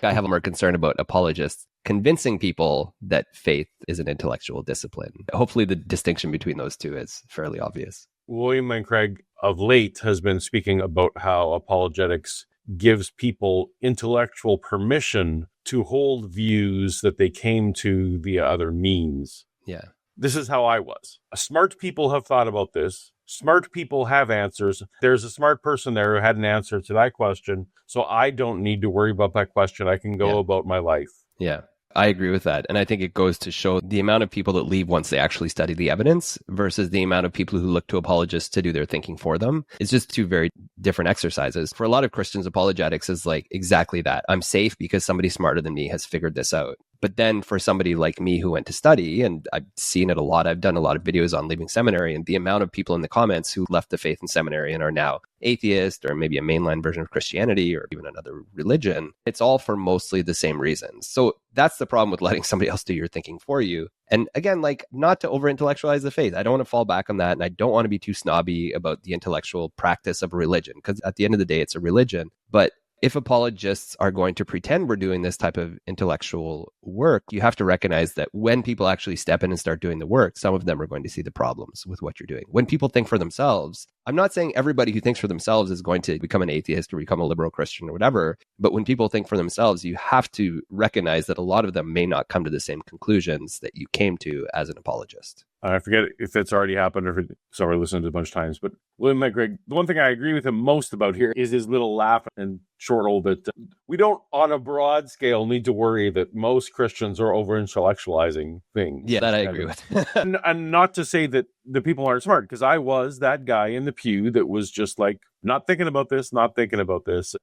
I have more concern about apologists convincing people that faith is an intellectual discipline. Hopefully the distinction between those two is fairly obvious. William Lane Craig of late has been speaking about how apologetics gives people intellectual permission to hold views that they came to via other means. Yeah. This is how I was. Smart people have thought about this. Smart people have answers. There's a smart person there who had an answer to that question. So I don't need to worry about that question. I can go about my life. Yeah. I agree with that. And I think it goes to show the amount of people that leave once they actually study the evidence versus the amount of people who look to apologists to do their thinking for them. It's just 2 very different exercises. For a lot of Christians, apologetics is like exactly that. I'm safe because somebody smarter than me has figured this out. But then for somebody like me who went to study, and I've seen it a lot, I've done a lot of videos on leaving seminary, and the amount of people in the comments who left the faith in seminary and are now atheist or maybe a mainline version of Christianity or even another religion, it's all for mostly the same reasons. So that's the problem with letting somebody else do your thinking for you. And again, like, not to over-intellectualize the faith. I don't want to fall back on that, and I don't want to be too snobby about the intellectual practice of a religion, because at the end of the day, it's a religion. But if apologists are going to pretend we're doing this type of intellectual work, you have to recognize that when people actually step in and start doing the work, some of them are going to see the problems with what you're doing. When people think for themselves, I'm not saying everybody who thinks for themselves is going to become an atheist or become a liberal Christian or whatever, but when people think for themselves, you have to recognize that a lot of them may not come to the same conclusions that you came to as an apologist. I forget if it's already happened or if it's already listened to a bunch of times, but William McGregor, the one thing I agree with him most about here is his little laugh and chortle that we don't, on a broad scale, need to worry that most Christians are over-intellectualizing things. Yeah, that I agree with. and not to say that the people aren't smart, because I was that guy in the pew that was just like, not thinking about this,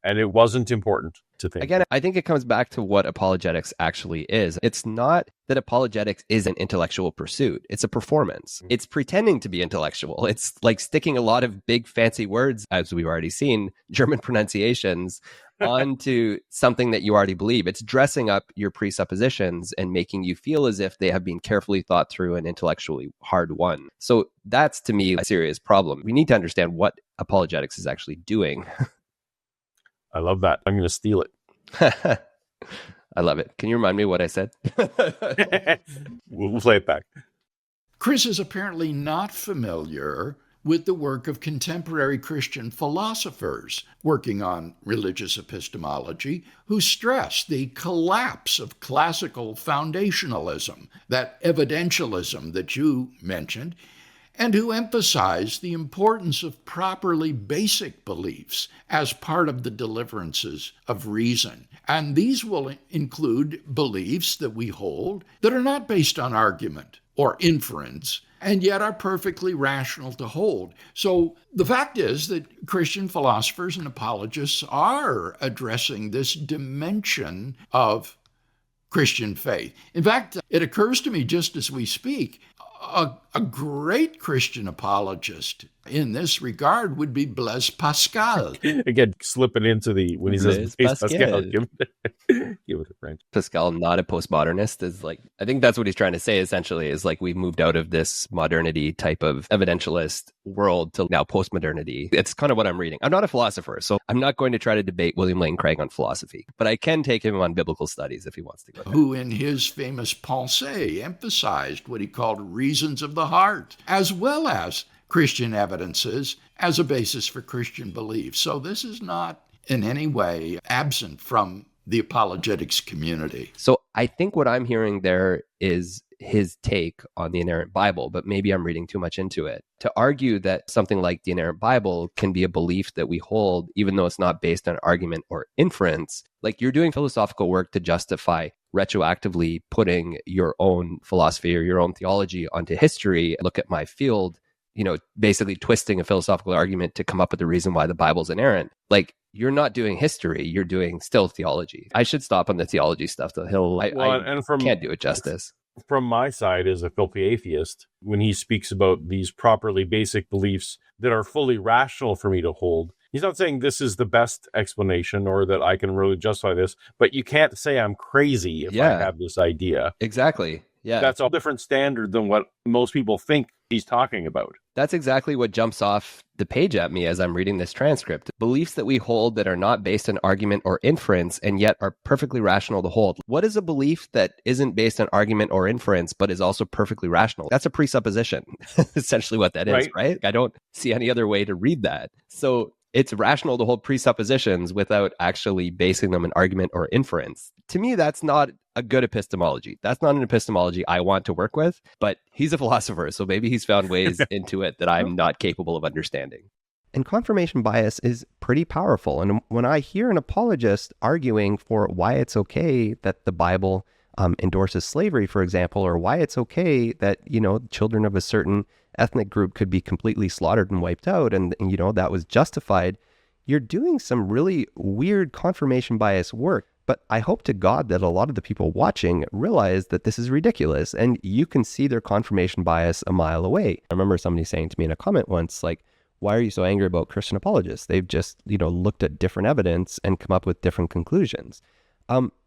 and it wasn't important to think. Again, I think it comes back to what apologetics actually is. It's not that apologetics is an intellectual pursuit. It's a performance. It's pretending to be intellectual. It's like sticking a lot of big fancy words, as we've already seen, German pronunciations, onto something that you already believe. It's dressing up your presuppositions and making you feel as if they have been carefully thought through and intellectually hard won. So that's, to me, a serious problem. We need to understand what apologetics is actually doing. I love that. I'm going to steal it. I love it. Can you remind me what I said? We'll play it back. Chris is apparently not familiar with the work of contemporary Christian philosophers working on religious epistemology who stress the collapse of classical foundationalism, that evidentialism that you mentioned, and who emphasize the importance of properly basic beliefs as part of the deliverances of reason. And these will include beliefs that we hold that are not based on argument or inference, and yet are perfectly rational to hold. So the fact is that Christian philosophers and apologists are addressing this dimension of Christian faith. In fact, it occurs to me just as we speak, a great Christian apologist in this regard would be Blaise Pascal. Again, slipping into the, when he says Blaise Pascal, Pascal. give it a French. Pascal, not a postmodernist, is like, I think that's what he's trying to say essentially, is like we've moved out of this modernity type of evidentialist world to now postmodernity. It's kind of what I'm reading. I'm not a philosopher, so I'm not going to try to debate William Lane Craig on philosophy, but I can take him on biblical studies if he wants to go there. Who in his famous Pensée emphasized what he called reasons of the heart, as well as Christian evidences as a basis for Christian belief. So this is not in any way absent from the apologetics community. So I think what I'm hearing there is his take on the inerrant Bible, but maybe I'm reading too much into it. To argue that something like the inerrant Bible can be a belief that we hold, even though it's not based on argument or inference, like you're doing philosophical work to justify retroactively putting your own philosophy or your own theology onto history. Look at my field, basically twisting a philosophical argument to come up with the reason why the Bible's inerrant. Like, you're not doing history, you're doing still theology. I should stop on the theology stuff, though. I can't do it justice. From my side as a filthy atheist, when he speaks about these properly basic beliefs that are fully rational for me to hold, he's not saying this is the best explanation or that I can really justify this, but you can't say I'm crazy if I have this idea. Exactly. Yeah. That's a different standard than what most people think he's talking about. That's exactly what jumps off the page at me as I'm reading this transcript. Beliefs that we hold that are not based on argument or inference and yet are perfectly rational to hold. What is a belief that isn't based on argument or inference but is also perfectly rational? That's a presupposition. Essentially what that is, right? I don't see any other way to read that. So it's rational to hold presuppositions without actually basing them in argument or inference. To me, that's not a good epistemology. That's not an epistemology I want to work with, but he's a philosopher, so maybe he's found ways into it that I'm not capable of understanding. And confirmation bias is pretty powerful. And when I hear an apologist arguing for why it's okay that the Bible endorses slavery, for example, or why it's okay that, children of a certain ethnic group could be completely slaughtered and wiped out, and that was justified, you're doing some really weird confirmation bias work. But I hope to God that a lot of the people watching realize that this is ridiculous, and you can see their confirmation bias a mile away. I remember somebody saying to me in a comment once, like, why are you so angry about Christian apologists? They've just, looked at different evidence and come up with different conclusions.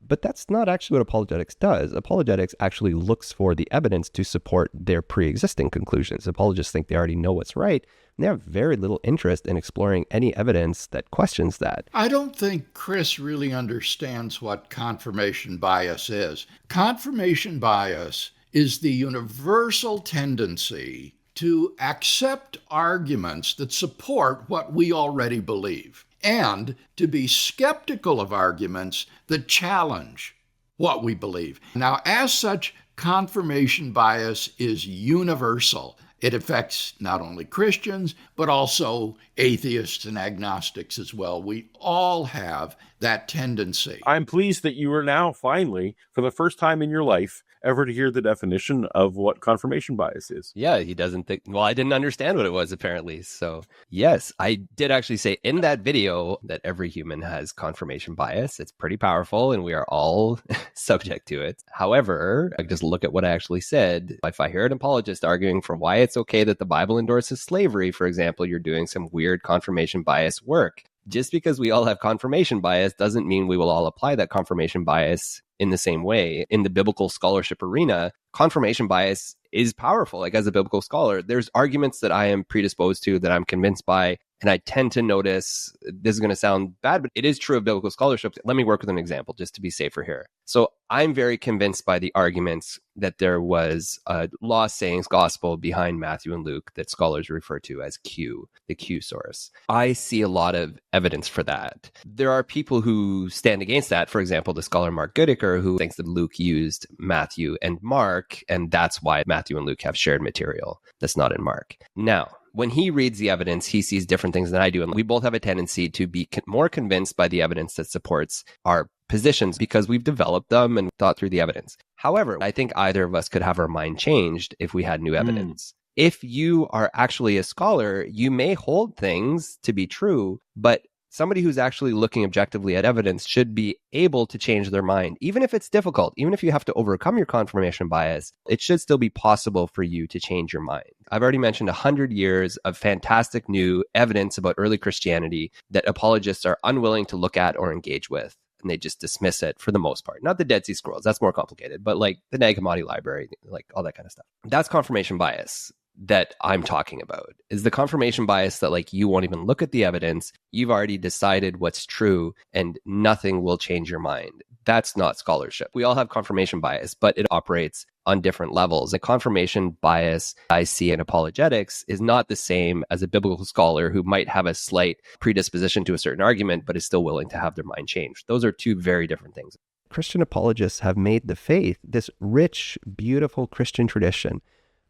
But that's not actually what apologetics does. Apologetics actually looks for the evidence to support their pre-existing conclusions. Apologists think they already know what's right, and they have very little interest in exploring any evidence that questions that. I don't think Chris really understands what confirmation bias is. Confirmation bias is the universal tendency to accept arguments that support what we already believe, and to be skeptical of arguments that challenge what we believe. Now, as such, confirmation bias is universal. It affects not only Christians, but also atheists and agnostics as well. We all have that tendency. I'm pleased that you are now finally, for the first time in your life, ever to hear the definition of what confirmation bias is? Yeah, he doesn't think. Well, I didn't understand what it was, apparently. So, yes, I did actually say in that video that every human has confirmation bias. It's pretty powerful, and we are all subject to it. However, I just look at what I actually said. If I hear an apologist arguing for why it's okay that the Bible endorses slavery, for example, you're doing some weird confirmation bias work. Just because we all have confirmation bias doesn't mean we will all apply that confirmation bias in the same way. In the biblical scholarship arena, confirmation bias is powerful. Like, as a biblical scholar, there's arguments that I am predisposed to, that I'm convinced by, and I tend to notice, this is going to sound bad, but it is true of biblical scholarship. Let me work with an example just to be safer here. So I'm very convinced by the arguments that there was a lost sayings gospel behind Matthew and Luke that scholars refer to as Q, the Q source. I see a lot of evidence for that. There are people who stand against that. For example, the scholar Mark Goodacre, who thinks that Luke used Matthew and Mark, and that's why Matthew and Luke have shared material that's not in Mark. Now, when he reads the evidence, he sees different things than I do. And we both have a tendency to be more convinced by the evidence that supports our positions because we've developed them and thought through the evidence. However, I think either of us could have our mind changed if we had new evidence. If you are actually a scholar, you may hold things to be true, but somebody who's actually looking objectively at evidence should be able to change their mind. Even if it's difficult, even if you have to overcome your confirmation bias, it should still be possible for you to change your mind. I've already mentioned 100 years of fantastic new evidence about early Christianity that apologists are unwilling to look at or engage with. And they just dismiss it for the most part. Not the Dead Sea Scrolls, that's more complicated, but like the Nag Hammadi library, like all that kind of stuff. That's confirmation bias that I'm talking about, is the confirmation bias that like you won't even look at the evidence. You've already decided what's true and nothing will change your mind. That's not scholarship. We all have confirmation bias, but it operates on different levels. The confirmation bias I see in apologetics is not the same as a biblical scholar who might have a slight predisposition to a certain argument, but is still willing to have their mind changed. Those are two very different things. Christian apologists have made the faith, this rich, beautiful Christian tradition,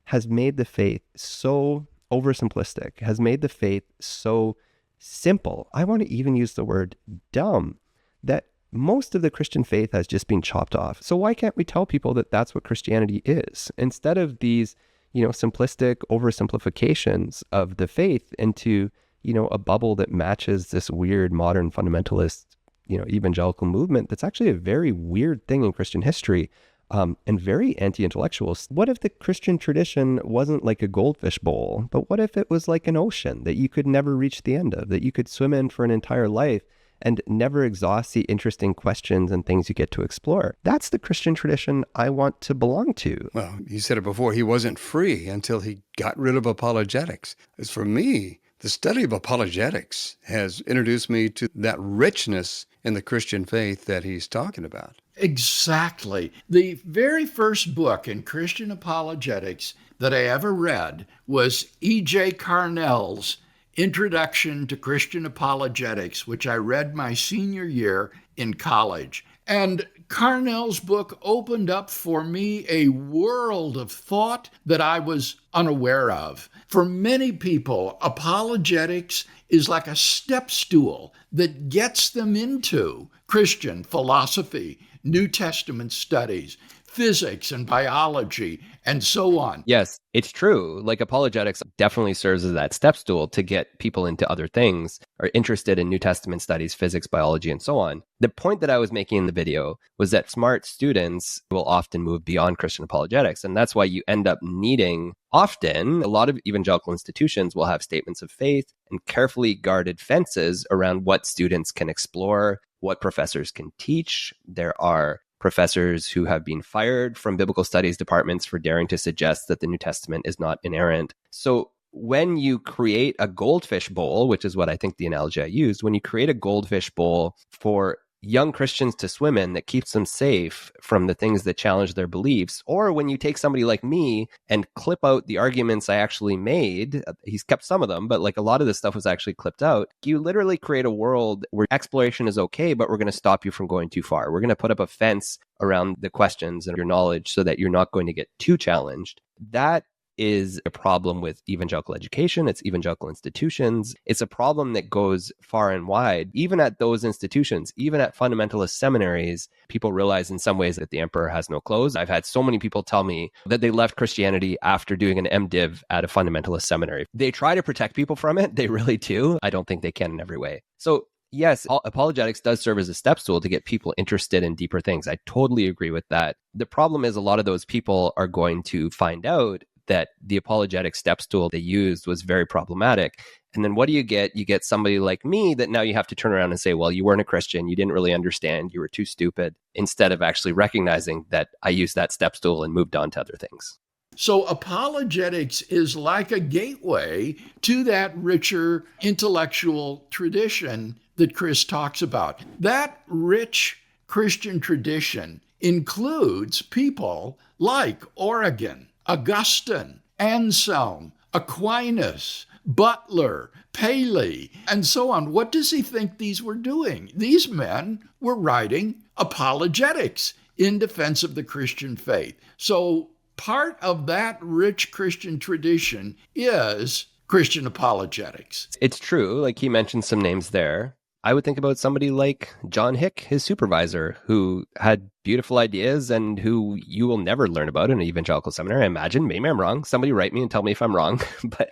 has made the faith so oversimplistic, has made the faith so simple. I want to even use the word dumb, that most of the Christian faith has just been chopped off. So why can't we tell people that that's what Christianity is? Instead of these, simplistic oversimplifications of the faith into, a bubble that matches this weird modern fundamentalist, evangelical movement that's actually a very weird thing in Christian history. And very anti-intellectual. What if the Christian tradition wasn't like a goldfish bowl, but what if it was like an ocean that you could never reach the end of, that you could swim in for an entire life and never exhaust the interesting questions and things you get to explore? That's the Christian tradition I want to belong to. Well, you said it before, he wasn't free until he got rid of apologetics. As for me, the study of apologetics has introduced me to that richness in the Christian faith that he's talking about. Exactly. The very first book in Christian apologetics that I ever read was E.J. Carnell's Introduction to Christian Apologetics, which I read my senior year in college. And Carnell's book opened up for me a world of thought that I was unaware of. For many people, apologetics is like a step stool that gets them into Christian philosophy, New Testament studies, physics and biology, and so on. Yes, it's true. Like, apologetics definitely serves as that step stool to get people into other things, or interested in New Testament studies, physics, biology, and so on. The point that I was making in the video was that smart students will often move beyond Christian apologetics. And that's why you end up needing, often, a lot of evangelical institutions will have statements of faith and carefully guarded fences around what students can explore, what professors can teach. There are professors who have been fired from biblical studies departments for daring to suggest that the New Testament is not inerrant. So when you create a goldfish bowl, which is what I think the analogy I used, when you create a goldfish bowl for young Christians to swim in that keeps them safe from the things that challenge their beliefs, or when you take somebody like me and clip out the arguments I actually made, he's kept some of them, but like a lot of this stuff was actually clipped out, you literally create a world where exploration is okay, but we're going to stop you from going too far. We're going to put up a fence around the questions and your knowledge so that you're not going to get too challenged. That is a problem with evangelical education. It's evangelical institutions. It's a problem that goes far and wide. Even at those institutions, even at fundamentalist seminaries, people realize in some ways that the emperor has no clothes. I've had so many people tell me that they left Christianity after doing an MDiv at a fundamentalist seminary. They try to protect people from it. They really do. I don't think they can in every way. So yes, apologetics does serve as a step stool to get people interested in deeper things. I totally agree with that. The problem is a lot of those people are going to find out that the apologetic step stool they used was very problematic. And then what do you get? You get somebody like me that now you have to turn around and say, well, you weren't a Christian. You didn't really understand. You were too stupid, instead of actually recognizing that I used that step stool and moved on to other things. So apologetics is like a gateway to that richer intellectual tradition that Chris talks about. That rich Christian tradition includes people like Origen, Augustine, Anselm, Aquinas, Butler, Paley, and so on. What does he think these were doing? These men were writing apologetics in defense of the Christian faith. So part of that rich Christian tradition is Christian apologetics. It's true. Like he mentioned some names there. I would think about somebody like John Hick, his supervisor, who had beautiful ideas and who you will never learn about in an evangelical seminary. I imagine, maybe I'm wrong. Somebody write me and tell me if I'm wrong. But,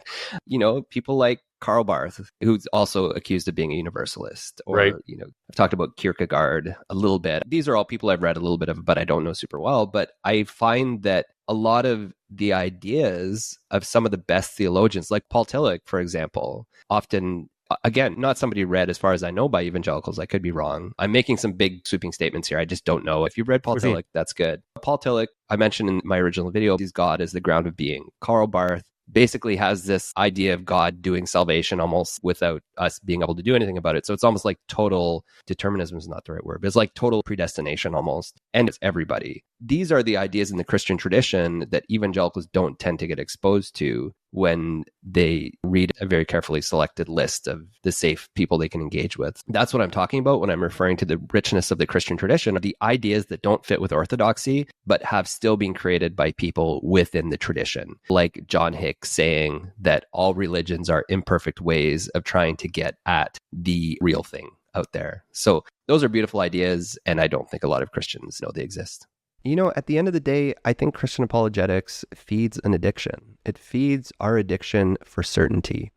people like Karl Barth, who's also accused of being a universalist. Or, Right. I've talked about Kierkegaard a little bit. These are all people I've read a little bit of, but I don't know super well. But I find that a lot of the ideas of some of the best theologians, like Paul Tillich, for example, often, again, not somebody read as far as I know by evangelicals. I could be wrong. I'm making some big sweeping statements here. I just don't know. If you've read Paul Tillich, that's good. Paul Tillich, I mentioned in my original video, sees God as the ground of being. Karl Barth basically has this idea of God doing salvation almost without us being able to do anything about it. So it's almost like total determinism is not the right word, but it's like total predestination almost. And it's everybody. These are the ideas in the Christian tradition that evangelicals don't tend to get exposed to when they read a very carefully selected list of the safe people they can engage with. That's what I'm talking about when I'm referring to the richness of the Christian tradition, the ideas that don't fit with orthodoxy, but have still been created by people within the tradition. Like John Hick saying that all religions are imperfect ways of trying to get at the real thing out there. So those are beautiful ideas, and I don't think a lot of Christians know they exist. At the end of the day, I think Christian apologetics feeds an addiction. It feeds our addiction for certainty.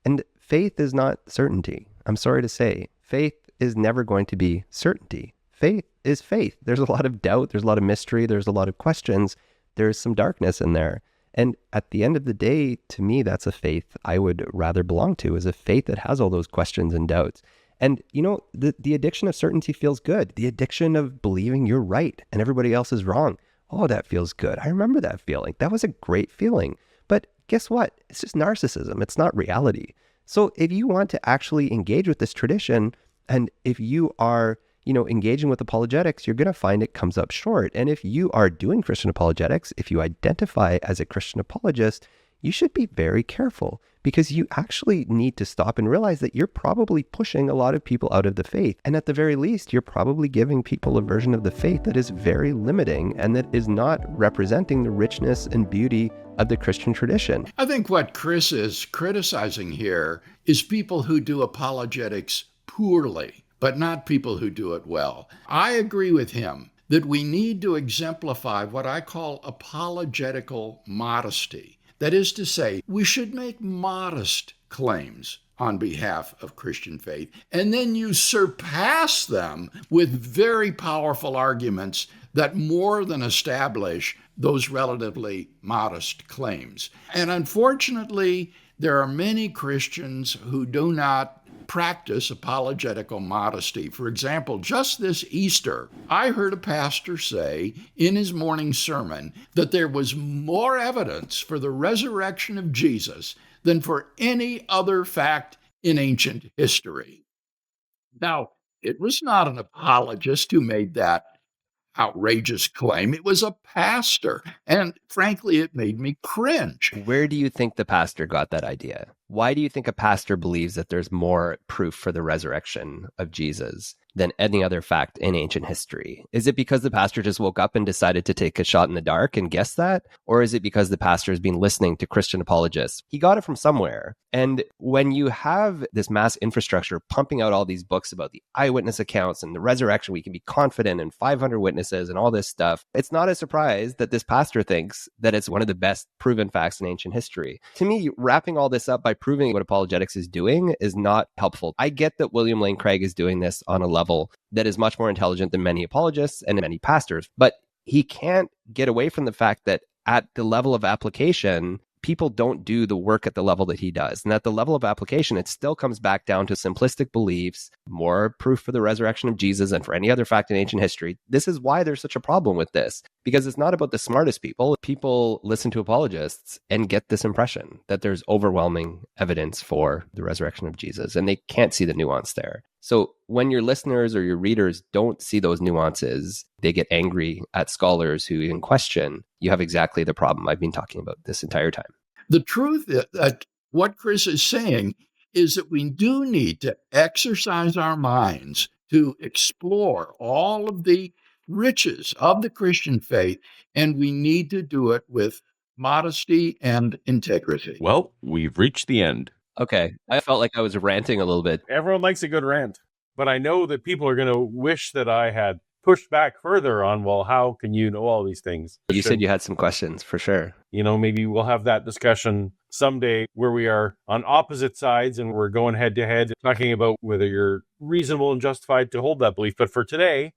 And faith is not certainty. I'm sorry to say, faith is never going to be certainty. Faith is faith. There's a lot of doubt. There's a lot of mystery. There's a lot of questions. There's some darkness in there. And at the end of the day, to me, that's a faith I would rather belong to, is a faith that has all those questions and doubts. And, the addiction of certainty feels good. The addiction of believing you're right and everybody else is wrong. Oh, that feels good. I remember that feeling. That was a great feeling. But guess what? It's just narcissism. It's not reality. So if you want to actually engage with this tradition, and if you are, engaging with apologetics, you're going to find it comes up short. And if you are doing Christian apologetics, if you identify as a Christian apologist, you should be very careful, because you actually need to stop and realize that you're probably pushing a lot of people out of the faith. And at the very least, you're probably giving people a version of the faith that is very limiting and that is not representing the richness and beauty of the Christian tradition. I think what Chris is criticizing here is people who do apologetics poorly, but not people who do it well. I agree with him that we need to exemplify what I call apologetical modesty. That is to say, we should make modest claims on behalf of Christian faith, and then you surpass them with very powerful arguments that more than establish those relatively modest claims. And unfortunately, there are many Christians who do not practice apologetical modesty. For example, just this Easter, I heard a pastor say in his morning sermon that there was more evidence for the resurrection of Jesus than for any other fact in ancient history. Now, it was not an apologist who made that outrageous claim. It was a pastor. And frankly, it made me cringe. Where do you think the pastor got that idea? Why do you think a pastor believes that there's more proof for the resurrection of Jesus? than any other fact in ancient history? Is it because the pastor just woke up and decided to take a shot in the dark and guess that? Or is it because the pastor has been listening to Christian apologists? He got it from somewhere. And when you have this mass infrastructure pumping out all these books about the eyewitness accounts and the resurrection, we can be confident in 500 witnesses and all this stuff, it's not a surprise that this pastor thinks that it's one of the best proven facts in ancient history. To me, wrapping all this up by proving what apologetics is doing is not helpful. I get that William Lane Craig is doing this on a level that is much more intelligent than many apologists and many pastors, but he can't get away from the fact that at the level of application, people don't do the work at the level that he does. And at the level of application, it still comes back down to simplistic beliefs, more proof for the resurrection of Jesus and for any other fact in ancient history. This is why there's such a problem with this, because it's not about the smartest people. People listen to apologists and get this impression that there's overwhelming evidence for the resurrection of Jesus, and they can't see the nuance there. So when your listeners or your readers don't see those nuances, they get angry at scholars who even question. You have exactly the problem I've been talking about this entire time. The truth is that what Chris is saying is that we do need to exercise our minds to explore all of the riches of the Christian faith, and we need to do it with modesty and integrity. Well, we've reached the end. Okay, I felt like I was ranting a little bit. Everyone likes a good rant, but I know that people are going to wish that I had pushed back further on, well, how can you know all these things? You said you had some questions, for sure. You know, maybe we'll have that discussion someday where we are on opposite sides and we're going head to head, talking about whether you're reasonable and justified to hold that belief. But for today,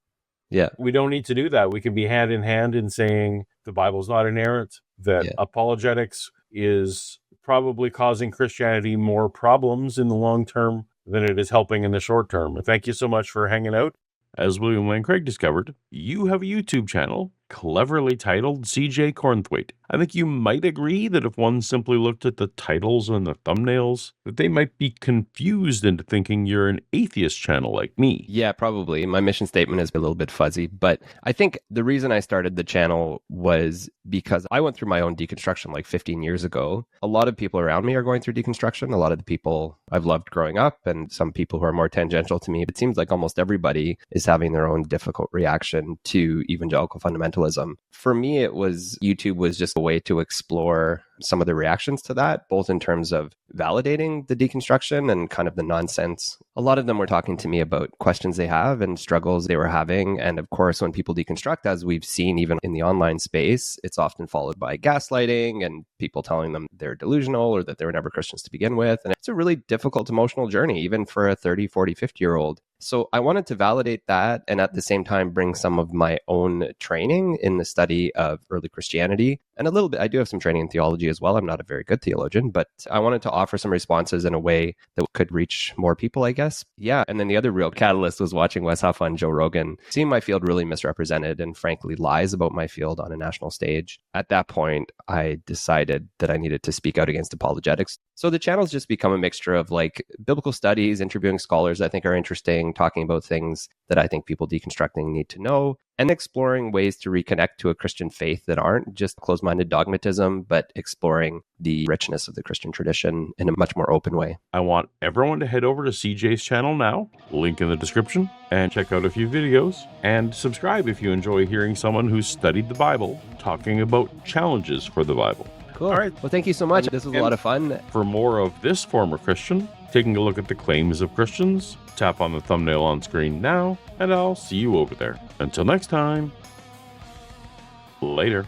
we don't need to do that. We can be hand in hand in saying the Bible's not inerrant, that apologetics is probably causing Christianity more problems in the long term than it is helping in the short term. And thank you so much for hanging out. As William Lane Craig discovered, you have a YouTube channel cleverly titled CJ Cornthwaite. I think you might agree that if one simply looked at the titles and the thumbnails, that they might be confused into thinking you're an atheist channel like me. Yeah, probably. My mission statement is a little bit fuzzy, but I think the reason I started the channel was because I went through my own deconstruction like 15 years ago. A lot of people around me are going through deconstruction. A lot of the people I've loved growing up and some people who are more tangential to me. It seems like almost everybody is having their own difficult reaction to evangelical fundamentalism. For me, YouTube was just a way to explore some of the reactions to that, both in terms of validating the deconstruction and kind of the nonsense. A lot of them were talking to me about questions they have and struggles they were having. And of course, when people deconstruct, as we've seen even in the online space, it's often followed by gaslighting and people telling them they're delusional or that they were never Christians to begin with. And it's a really difficult emotional journey, even for a 30, 40, 50-year-old. So I wanted to validate that and at the same time bring some of my own training in the study of early Christianity. And a little bit, I do have some training in theology as well. I'm not a very good theologian, but I wanted to offer some responses in a way that could reach more people, I guess. Yeah. And then the other real catalyst was watching Wes Huffa and Joe Rogan, seeing my field really misrepresented and frankly lies about my field on a national stage. At that point, I decided that I needed to speak out against apologetics. So the channel's just become a mixture of like biblical studies, interviewing scholars I think are interesting, talking about things that I think people deconstructing need to know, and exploring ways to reconnect to a Christian faith that aren't just closed-minded dogmatism, but exploring the richness of the Christian tradition in a much more open way. I want everyone to head over to CJ's channel now, link in the description, and check out a few videos, and subscribe if you enjoy hearing someone who's studied the Bible talking about challenges for the Bible. Cool. All right. Well, thank you so much. This was a lot of fun. For more of this former Christian, taking a look at the claims of Christians, tap on the thumbnail on screen now, and I'll see you over there. Until next time, later.